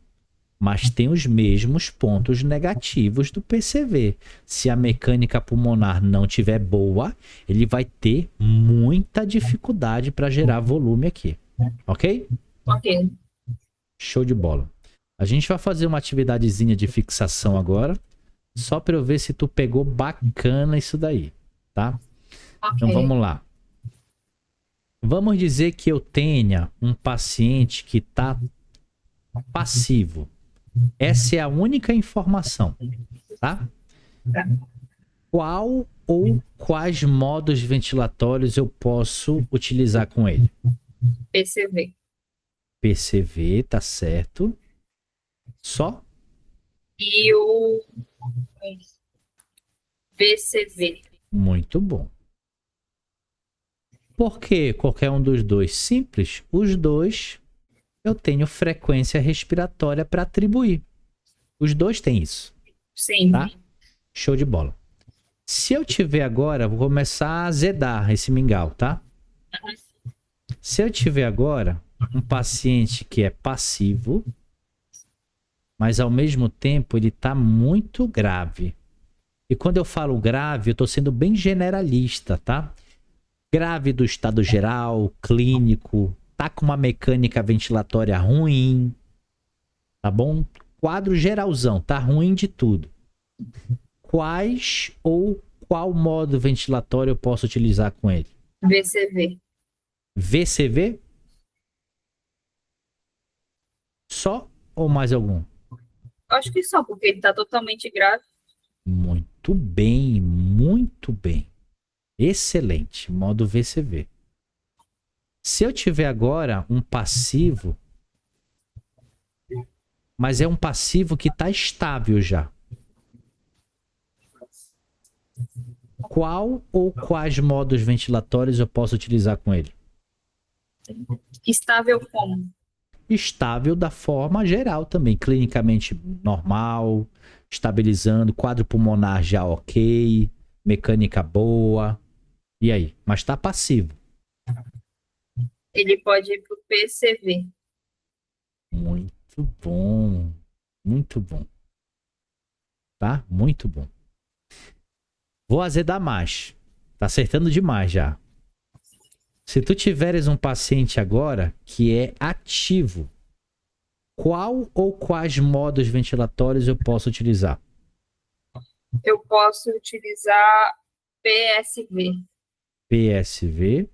Speaker 1: Mas tem os mesmos pontos negativos do PCV. Se a mecânica pulmonar não tiver boa, ele vai ter muita dificuldade para gerar volume aqui. Ok?
Speaker 2: Ok.
Speaker 1: Show de bola. A gente vai fazer uma atividadezinha de fixação agora, só para eu ver se tu pegou bacana isso daí, tá?
Speaker 2: Ok.
Speaker 1: Então vamos lá. Vamos dizer que eu tenha um paciente que está passivo. Essa é a única informação, tá? Qual ou quais modos ventilatórios eu posso utilizar com ele?
Speaker 2: PCV.
Speaker 1: PCV, tá certo. Só?
Speaker 2: E o VCV.
Speaker 1: Muito bom. Por que qualquer um dos dois? Simples. Os dois eu tenho frequência respiratória para atribuir. Os dois têm isso.
Speaker 2: Sim.
Speaker 1: Tá? Show de bola. Se eu tiver agora, vou começar a azedar esse mingau, tá? Se eu tiver agora um paciente que é passivo, mas ao mesmo tempo ele está muito grave. E quando eu falo grave, eu estou sendo bem generalista, tá? Grave do estado geral, clínico, tá com uma mecânica ventilatória ruim, tá bom? Quadro geralzão, tá ruim de tudo. Quais ou qual modo ventilatório eu posso utilizar com ele?
Speaker 2: VCV.
Speaker 1: VCV? Só ou mais algum?
Speaker 2: Acho que só, porque ele tá totalmente grave.
Speaker 1: Muito bem, muito bem. Excelente. Modo VCV. Se eu tiver agora um passivo, mas é um passivo que está estável já. Qual ou quais modos ventilatórios eu posso utilizar com ele?
Speaker 2: Estável como?
Speaker 1: Estável da forma geral também, clinicamente normal, estabilizando, quadro pulmonar já ok, mecânica boa. E aí? Mas está passivo.
Speaker 2: Ele pode ir pro PCV.
Speaker 1: Muito bom. Muito bom. Tá? Muito bom. Vou azedar mais. Tá acertando demais já. Se tu tiveres um paciente agora que é ativo, qual ou quais modos ventilatórios eu posso utilizar?
Speaker 2: Eu posso utilizar PSV.
Speaker 1: PSV.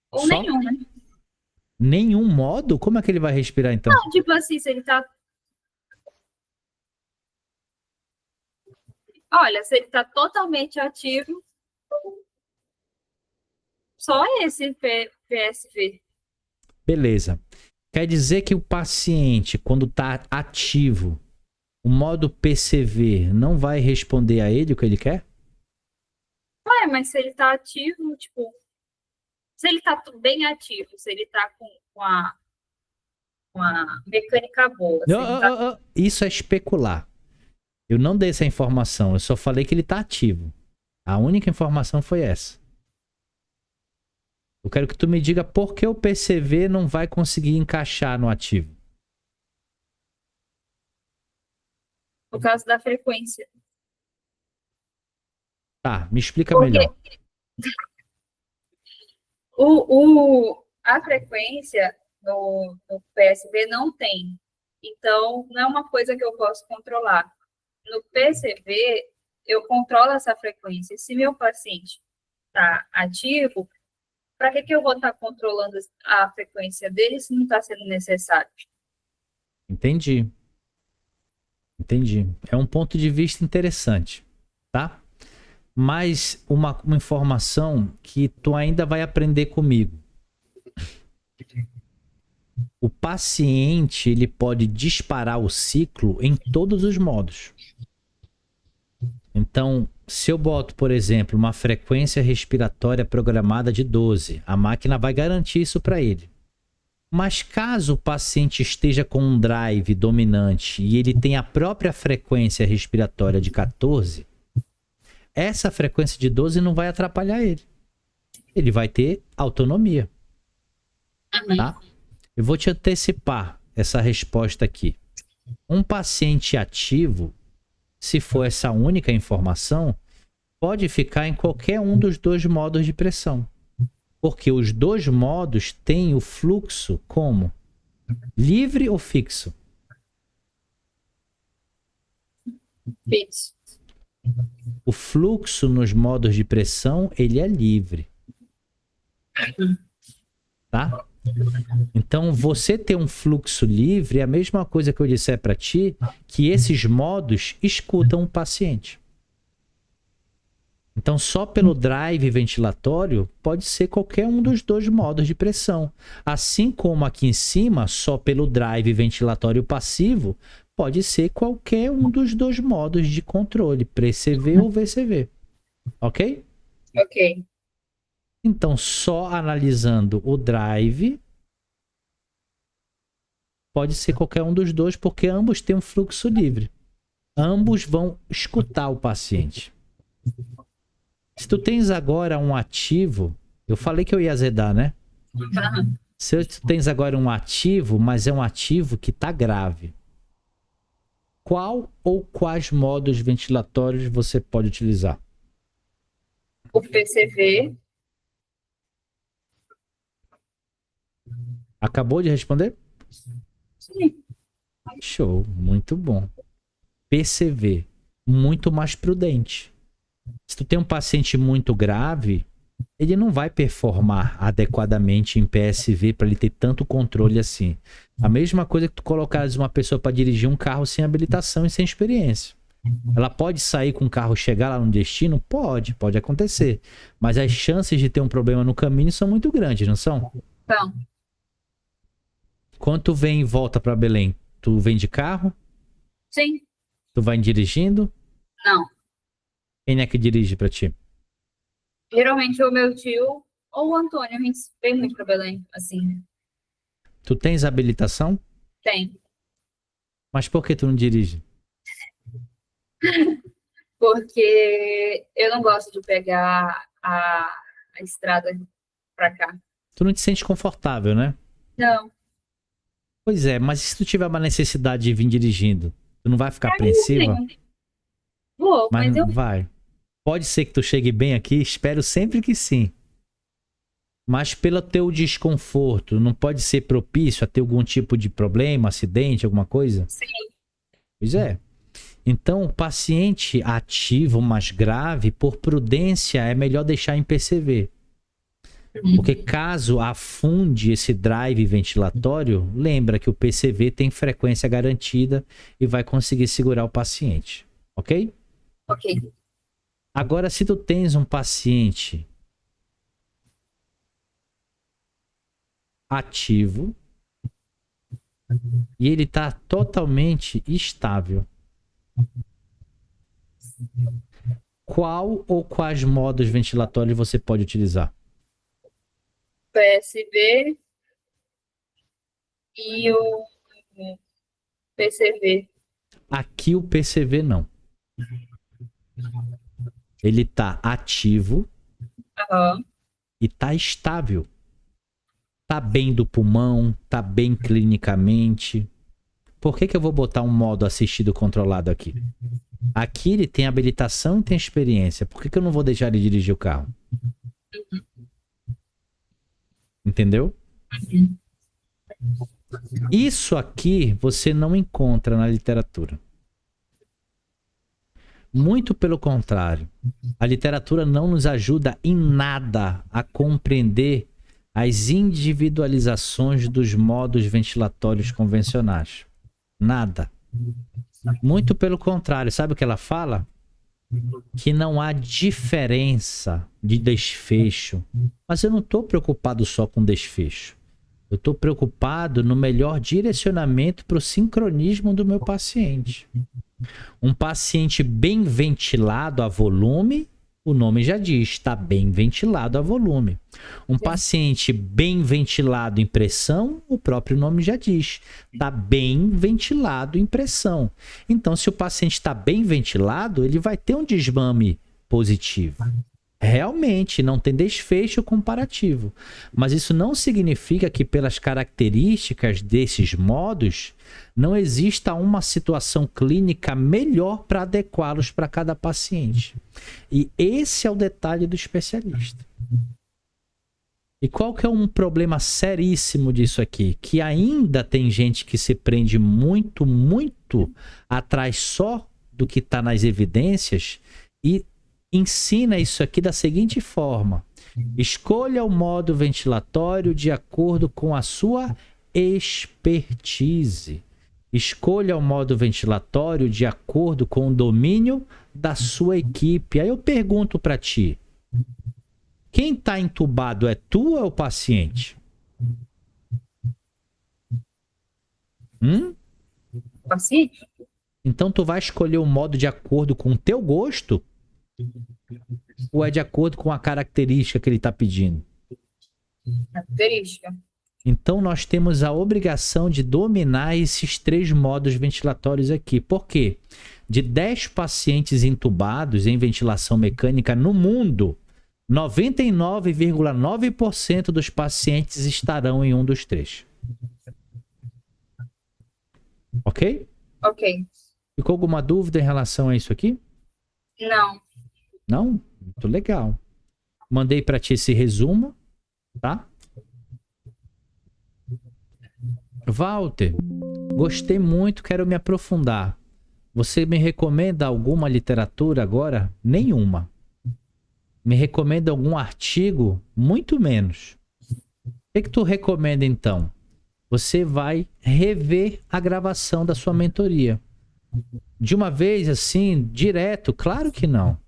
Speaker 2: Ou
Speaker 1: Só?
Speaker 2: nenhum, né?
Speaker 1: Nenhum modo? Como é que ele vai respirar então?
Speaker 2: Não, tipo assim, se ele tá. Olha, se ele tá totalmente ativo, só esse PSV.
Speaker 1: Beleza. Quer dizer que o paciente, quando está ativo, o modo PCV não vai responder a ele o que ele quer?
Speaker 2: Ué, mas se ele tá ativo, tipo. Se ele tá bem ativo, se ele tá com a mecânica boa, se ele tá.
Speaker 1: Isso é especular. Eu não dei essa informação, eu só falei que ele está ativo. A única informação foi essa. Eu quero que tu me diga por que o PCV não vai conseguir encaixar no ativo.
Speaker 2: Por causa da frequência.
Speaker 1: Tá, me explica
Speaker 2: Porque
Speaker 1: melhor.
Speaker 2: a frequência no PSV não tem. Então, não é uma coisa que eu posso controlar. No PCV, eu controlo essa frequência. Se meu paciente está ativo, para que eu vou estar controlando a frequência dele se não está sendo necessário?
Speaker 1: Entendi. Entendi. É um ponto de vista interessante, tá? Mas uma informação que tu ainda vai aprender comigo. O paciente, ele pode disparar o ciclo em todos os modos. Então, se eu boto, por exemplo, uma frequência respiratória programada de 12, a máquina vai garantir isso para ele. Mas caso o paciente esteja com um drive dominante e ele tem a própria frequência respiratória de 14, essa frequência de 12 não vai atrapalhar ele. Ele vai ter autonomia. Tá? Eu vou te antecipar essa resposta aqui. Um paciente ativo, se for essa única informação, pode ficar em qualquer um dos dois modos de pressão. Porque os dois modos têm o fluxo como? Livre ou fixo?
Speaker 2: Fixo.
Speaker 1: O fluxo nos modos de pressão, ele é livre. Tá? Então, você ter um fluxo livre é a mesma coisa que eu disser para ti, que esses modos escutam o paciente. Então, só pelo drive ventilatório, pode ser qualquer um dos dois modos de pressão. Assim como aqui em cima, só pelo drive ventilatório passivo, pode ser qualquer um dos dois modos de controle, PCV ou VCV. Ok?
Speaker 2: Ok.
Speaker 1: Então, só analisando o drive, pode ser qualquer um dos dois, porque ambos têm um fluxo livre. Ambos vão escutar o paciente. Se tu tens agora um ativo, eu falei que eu ia azedar, né? Se tu tens agora um ativo, mas é um ativo que está grave, qual ou quais modos ventilatórios você pode utilizar?
Speaker 2: O PCV.
Speaker 1: Acabou de responder?
Speaker 2: Sim.
Speaker 1: Show, muito bom. PCV, muito mais prudente. Se tu tem um paciente muito grave, ele não vai performar adequadamente em PSV para ele ter tanto controle assim. A mesma coisa que tu colocares uma pessoa para dirigir um carro sem habilitação e sem experiência. Ela pode sair com o carro, chegar lá no destino? Pode acontecer. Mas as chances de ter um problema no caminho são muito grandes, não são?
Speaker 2: Então,
Speaker 1: Quando tu vem e volta para Belém, tu vem de carro?
Speaker 2: sim,
Speaker 1: Tu vai dirigindo?
Speaker 2: não.
Speaker 1: Quem é que dirige para ti?
Speaker 2: Geralmente o meu tio ou o Antônio, a gente vem muito pra Belém, assim.
Speaker 1: Tu tens habilitação?
Speaker 2: Tem.
Speaker 1: Mas por que tu não dirige?
Speaker 2: Porque eu não gosto de pegar a estrada pra cá.
Speaker 1: Tu não te sente confortável, né?
Speaker 2: Não.
Speaker 1: Pois é, mas se tu tiver uma necessidade de vir dirigindo, tu não vai ficar apreensiva?
Speaker 2: Vou,
Speaker 1: Mas
Speaker 2: mas eu.
Speaker 1: vai. Pode ser que tu chegue bem aqui, espero sempre que sim. Mas pelo teu desconforto, não pode ser propício a ter algum tipo de problema, acidente, alguma coisa?
Speaker 2: Sim.
Speaker 1: Pois é. Então, o paciente ativo, mais grave, por prudência, é melhor deixar em PCV. Porque caso afunde esse drive ventilatório, lembra que o PCV tem frequência garantida e vai conseguir segurar o paciente. Ok?
Speaker 2: Ok.
Speaker 1: Agora, se tu tens um paciente ativo e ele está totalmente estável, qual ou quais modos ventilatórios você pode utilizar?
Speaker 2: PSV e o PCV.
Speaker 1: Aqui o PCV não. Ele está ativo
Speaker 2: Aham.
Speaker 1: e está estável. Tá bem do pulmão, tá bem clinicamente. Por que eu vou botar um modo assistido controlado aqui? Aqui ele tem habilitação e tem experiência. Por que eu não vou deixar ele dirigir o carro? Entendeu? Isso aqui você não encontra na literatura. Muito pelo contrário. A literatura não nos ajuda em nada a compreender as individualizações dos modos ventilatórios convencionais. Nada. Muito pelo contrário. Sabe o que ela fala? Que não há diferença de desfecho. Mas eu não estou preocupado só com desfecho. Eu estou preocupado no melhor direcionamento para o sincronismo do meu paciente. Um paciente bem ventilado a volume, o nome já diz, está bem ventilado a volume. Um paciente bem ventilado em pressão, o próprio nome já diz, está bem ventilado em pressão. Então, se o paciente está bem ventilado, ele vai ter um desmame positivo. Realmente não tem desfecho comparativo. Mas isso não significa que, pelas características desses modos, não exista uma situação clínica melhor para adequá-los para cada paciente. E esse é o detalhe do especialista. E qual que é um problema seríssimo disso aqui? Que ainda tem gente que se prende muito, muito atrás só do que está nas evidências e ensina isso aqui da seguinte forma: escolha o modo ventilatório de acordo com a sua expertise. Escolha o modo ventilatório de acordo com o domínio da sua equipe. Aí eu pergunto para ti: quem está entubado é tu ou é o paciente?
Speaker 2: Paciente?
Speaker 1: Então tu vai escolher o modo de acordo com o teu gosto? Ou é de acordo com a característica que ele está pedindo?
Speaker 2: Característica.
Speaker 1: Então nós temos a obrigação de dominar esses 3 modos ventilatórios aqui. Por quê? De 10 pacientes entubados em ventilação mecânica no mundo, 99,9% dos pacientes estarão em um dos 3. Ok?
Speaker 2: Ok.
Speaker 1: Ficou alguma dúvida em relação a isso aqui?
Speaker 2: Não.
Speaker 1: Não? Muito legal. Mandei para ti esse resumo, tá? Walter, gostei muito, quero me aprofundar. Você me recomenda alguma literatura agora? Nenhuma. Me recomenda algum artigo? Muito menos. O que tu recomenda então? Você vai rever a gravação da sua mentoria. De uma vez assim, direto? Claro que não.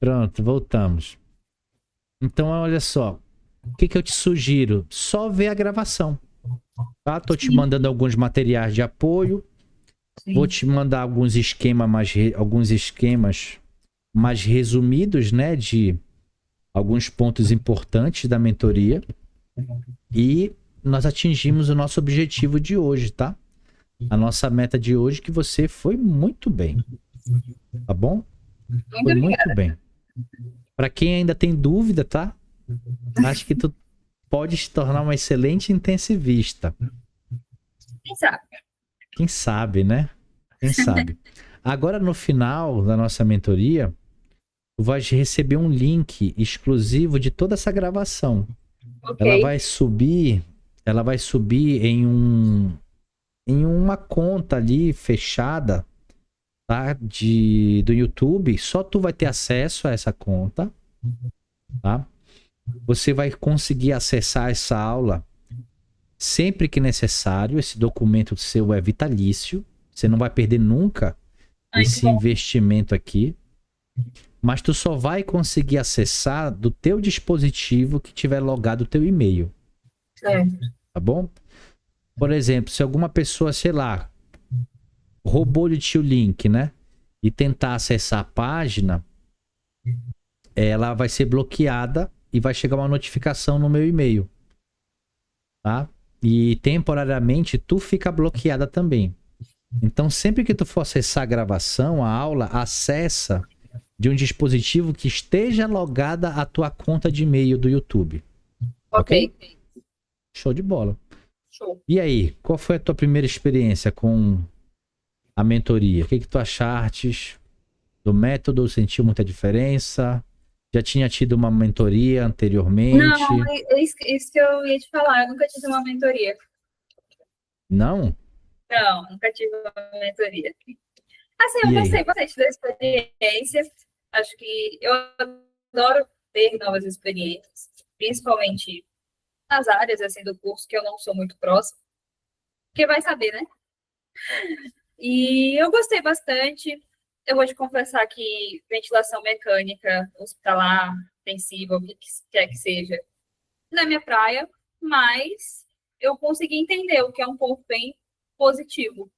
Speaker 1: Pronto, voltamos. Então, olha só. O que eu te sugiro? Só ver a gravação. Tá? Tô te
Speaker 2: Sim,
Speaker 1: mandando alguns materiais de apoio. Vou
Speaker 2: sim.
Speaker 1: te mandar alguns alguns esquemas mais resumidos, né? De alguns pontos importantes da mentoria. E nós atingimos o nosso objetivo de hoje, tá? A nossa meta de hoje que você foi muito bem, tá bom?
Speaker 2: Muito
Speaker 1: Foi muito
Speaker 2: obrigada.
Speaker 1: bem. Para quem ainda tem dúvida, tá? Acho que tu pode se tornar uma excelente intensivista.
Speaker 2: Quem sabe?
Speaker 1: Quem sabe, né? Quem sabe? Agora no final da nossa mentoria, tu vai receber um link exclusivo de toda essa gravação.
Speaker 2: Ok.
Speaker 1: Ela vai subir em uma conta ali fechada, tá? Do YouTube. Só tu vai ter acesso a essa conta, tá? Você vai conseguir acessar essa aula sempre que necessário. Esse documento seu é vitalício. Você não vai perder nunca
Speaker 2: Ai, que
Speaker 1: esse
Speaker 2: bom.
Speaker 1: investimento aqui. Mas tu só vai conseguir acessar do teu dispositivo que tiver logado o teu e-mail,
Speaker 2: Certo.
Speaker 1: tá bom? Por exemplo, se alguma pessoa, sei lá, roubou de ti o link, né? E tentar acessar a página, ela vai ser bloqueada e vai chegar uma notificação no meu e-mail, tá? E temporariamente tu fica bloqueada também. Então, sempre que tu for acessar a gravação, a aula, acessa de um dispositivo que esteja logada a tua conta de e-mail do YouTube,
Speaker 2: Ok.
Speaker 1: ok? Show de bola.
Speaker 2: Show.
Speaker 1: E aí, qual foi a tua primeira experiência com a mentoria? O que tu achaste do método? Sentiu muita diferença? Já tinha tido uma mentoria
Speaker 2: Não,
Speaker 1: anteriormente?
Speaker 2: isso que eu ia te falar. Eu nunca tive uma mentoria.
Speaker 1: Não?
Speaker 2: Não, nunca tive uma mentoria. Assim, eu
Speaker 1: E aí?
Speaker 2: gostei bastante da experiência. Acho que eu adoro ter novas experiências, principalmente nas áreas assim do curso que eu não sou muito próxima, porque vai saber, né? E eu gostei bastante. Eu vou te confessar que ventilação mecânica, hospitalar, intensiva, o que quer que seja, não é minha praia, mas eu consegui entender o que é um ponto bem positivo,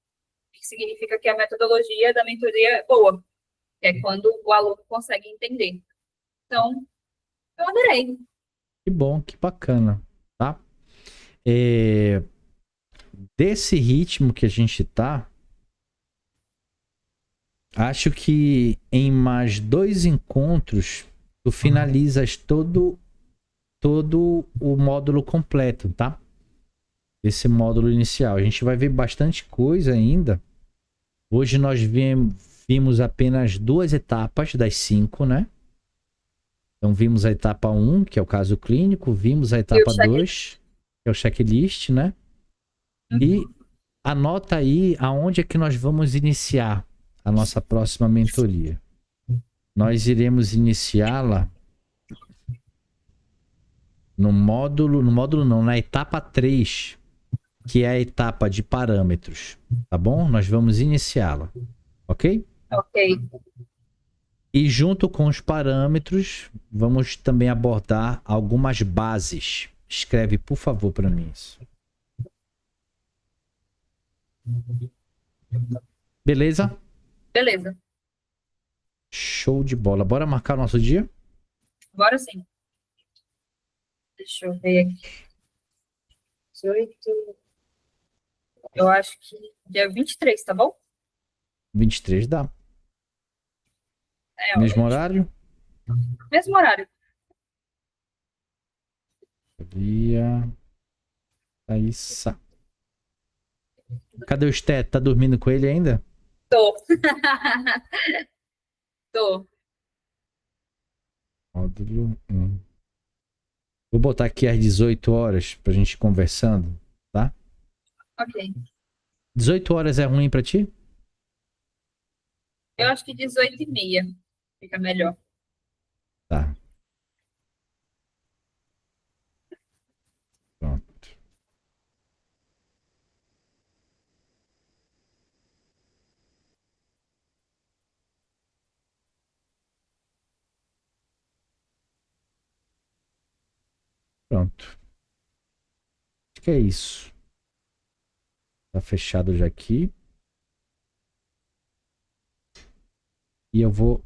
Speaker 2: que significa que a metodologia da mentoria é boa, que é quando o aluno consegue entender. Então, eu adorei.
Speaker 1: Que bom, que bacana, tá? É, desse ritmo que a gente tá, acho que em mais 2 encontros tu finalizas todo o módulo completo, tá? Esse módulo inicial. A gente vai ver bastante coisa ainda. Hoje nós vimos apenas 2 etapas das 5, né? Então vimos a etapa 1, que é o caso clínico, vimos a
Speaker 2: E o
Speaker 1: etapa
Speaker 2: check
Speaker 1: 2, que é o checklist, né? E
Speaker 2: uhum.
Speaker 1: anota aí aonde é que nós vamos iniciar a nossa próxima mentoria. Nós iremos iniciá-la no módulo não, na etapa 3, que é a etapa de parâmetros, tá bom? Nós vamos iniciá-la, ok?
Speaker 2: Ok.
Speaker 1: E junto com os parâmetros, vamos também abordar algumas bases. Escreve, por favor, para mim isso. Beleza?
Speaker 2: Beleza.
Speaker 1: Show de bola. Bora marcar o nosso dia?
Speaker 2: Bora sim. Deixa eu ver aqui. 18. Eu acho que dia 23, tá bom?
Speaker 1: 23 dá.
Speaker 2: É,
Speaker 1: Mesmo horário?
Speaker 2: mesmo horário.
Speaker 1: Via. Thaísa. Cadê o Sté? Tá dormindo com ele ainda?
Speaker 2: Tô. Tô.
Speaker 1: Módulo 1. Vou botar aqui às 18 horas pra gente ir conversando, tá?
Speaker 2: Ok.
Speaker 1: 18 horas é ruim pra ti?
Speaker 2: Eu acho que 18h30 fica melhor.
Speaker 1: Tá. Pronto. Pronto. Acho que é isso. Tá fechado já aqui. E eu vou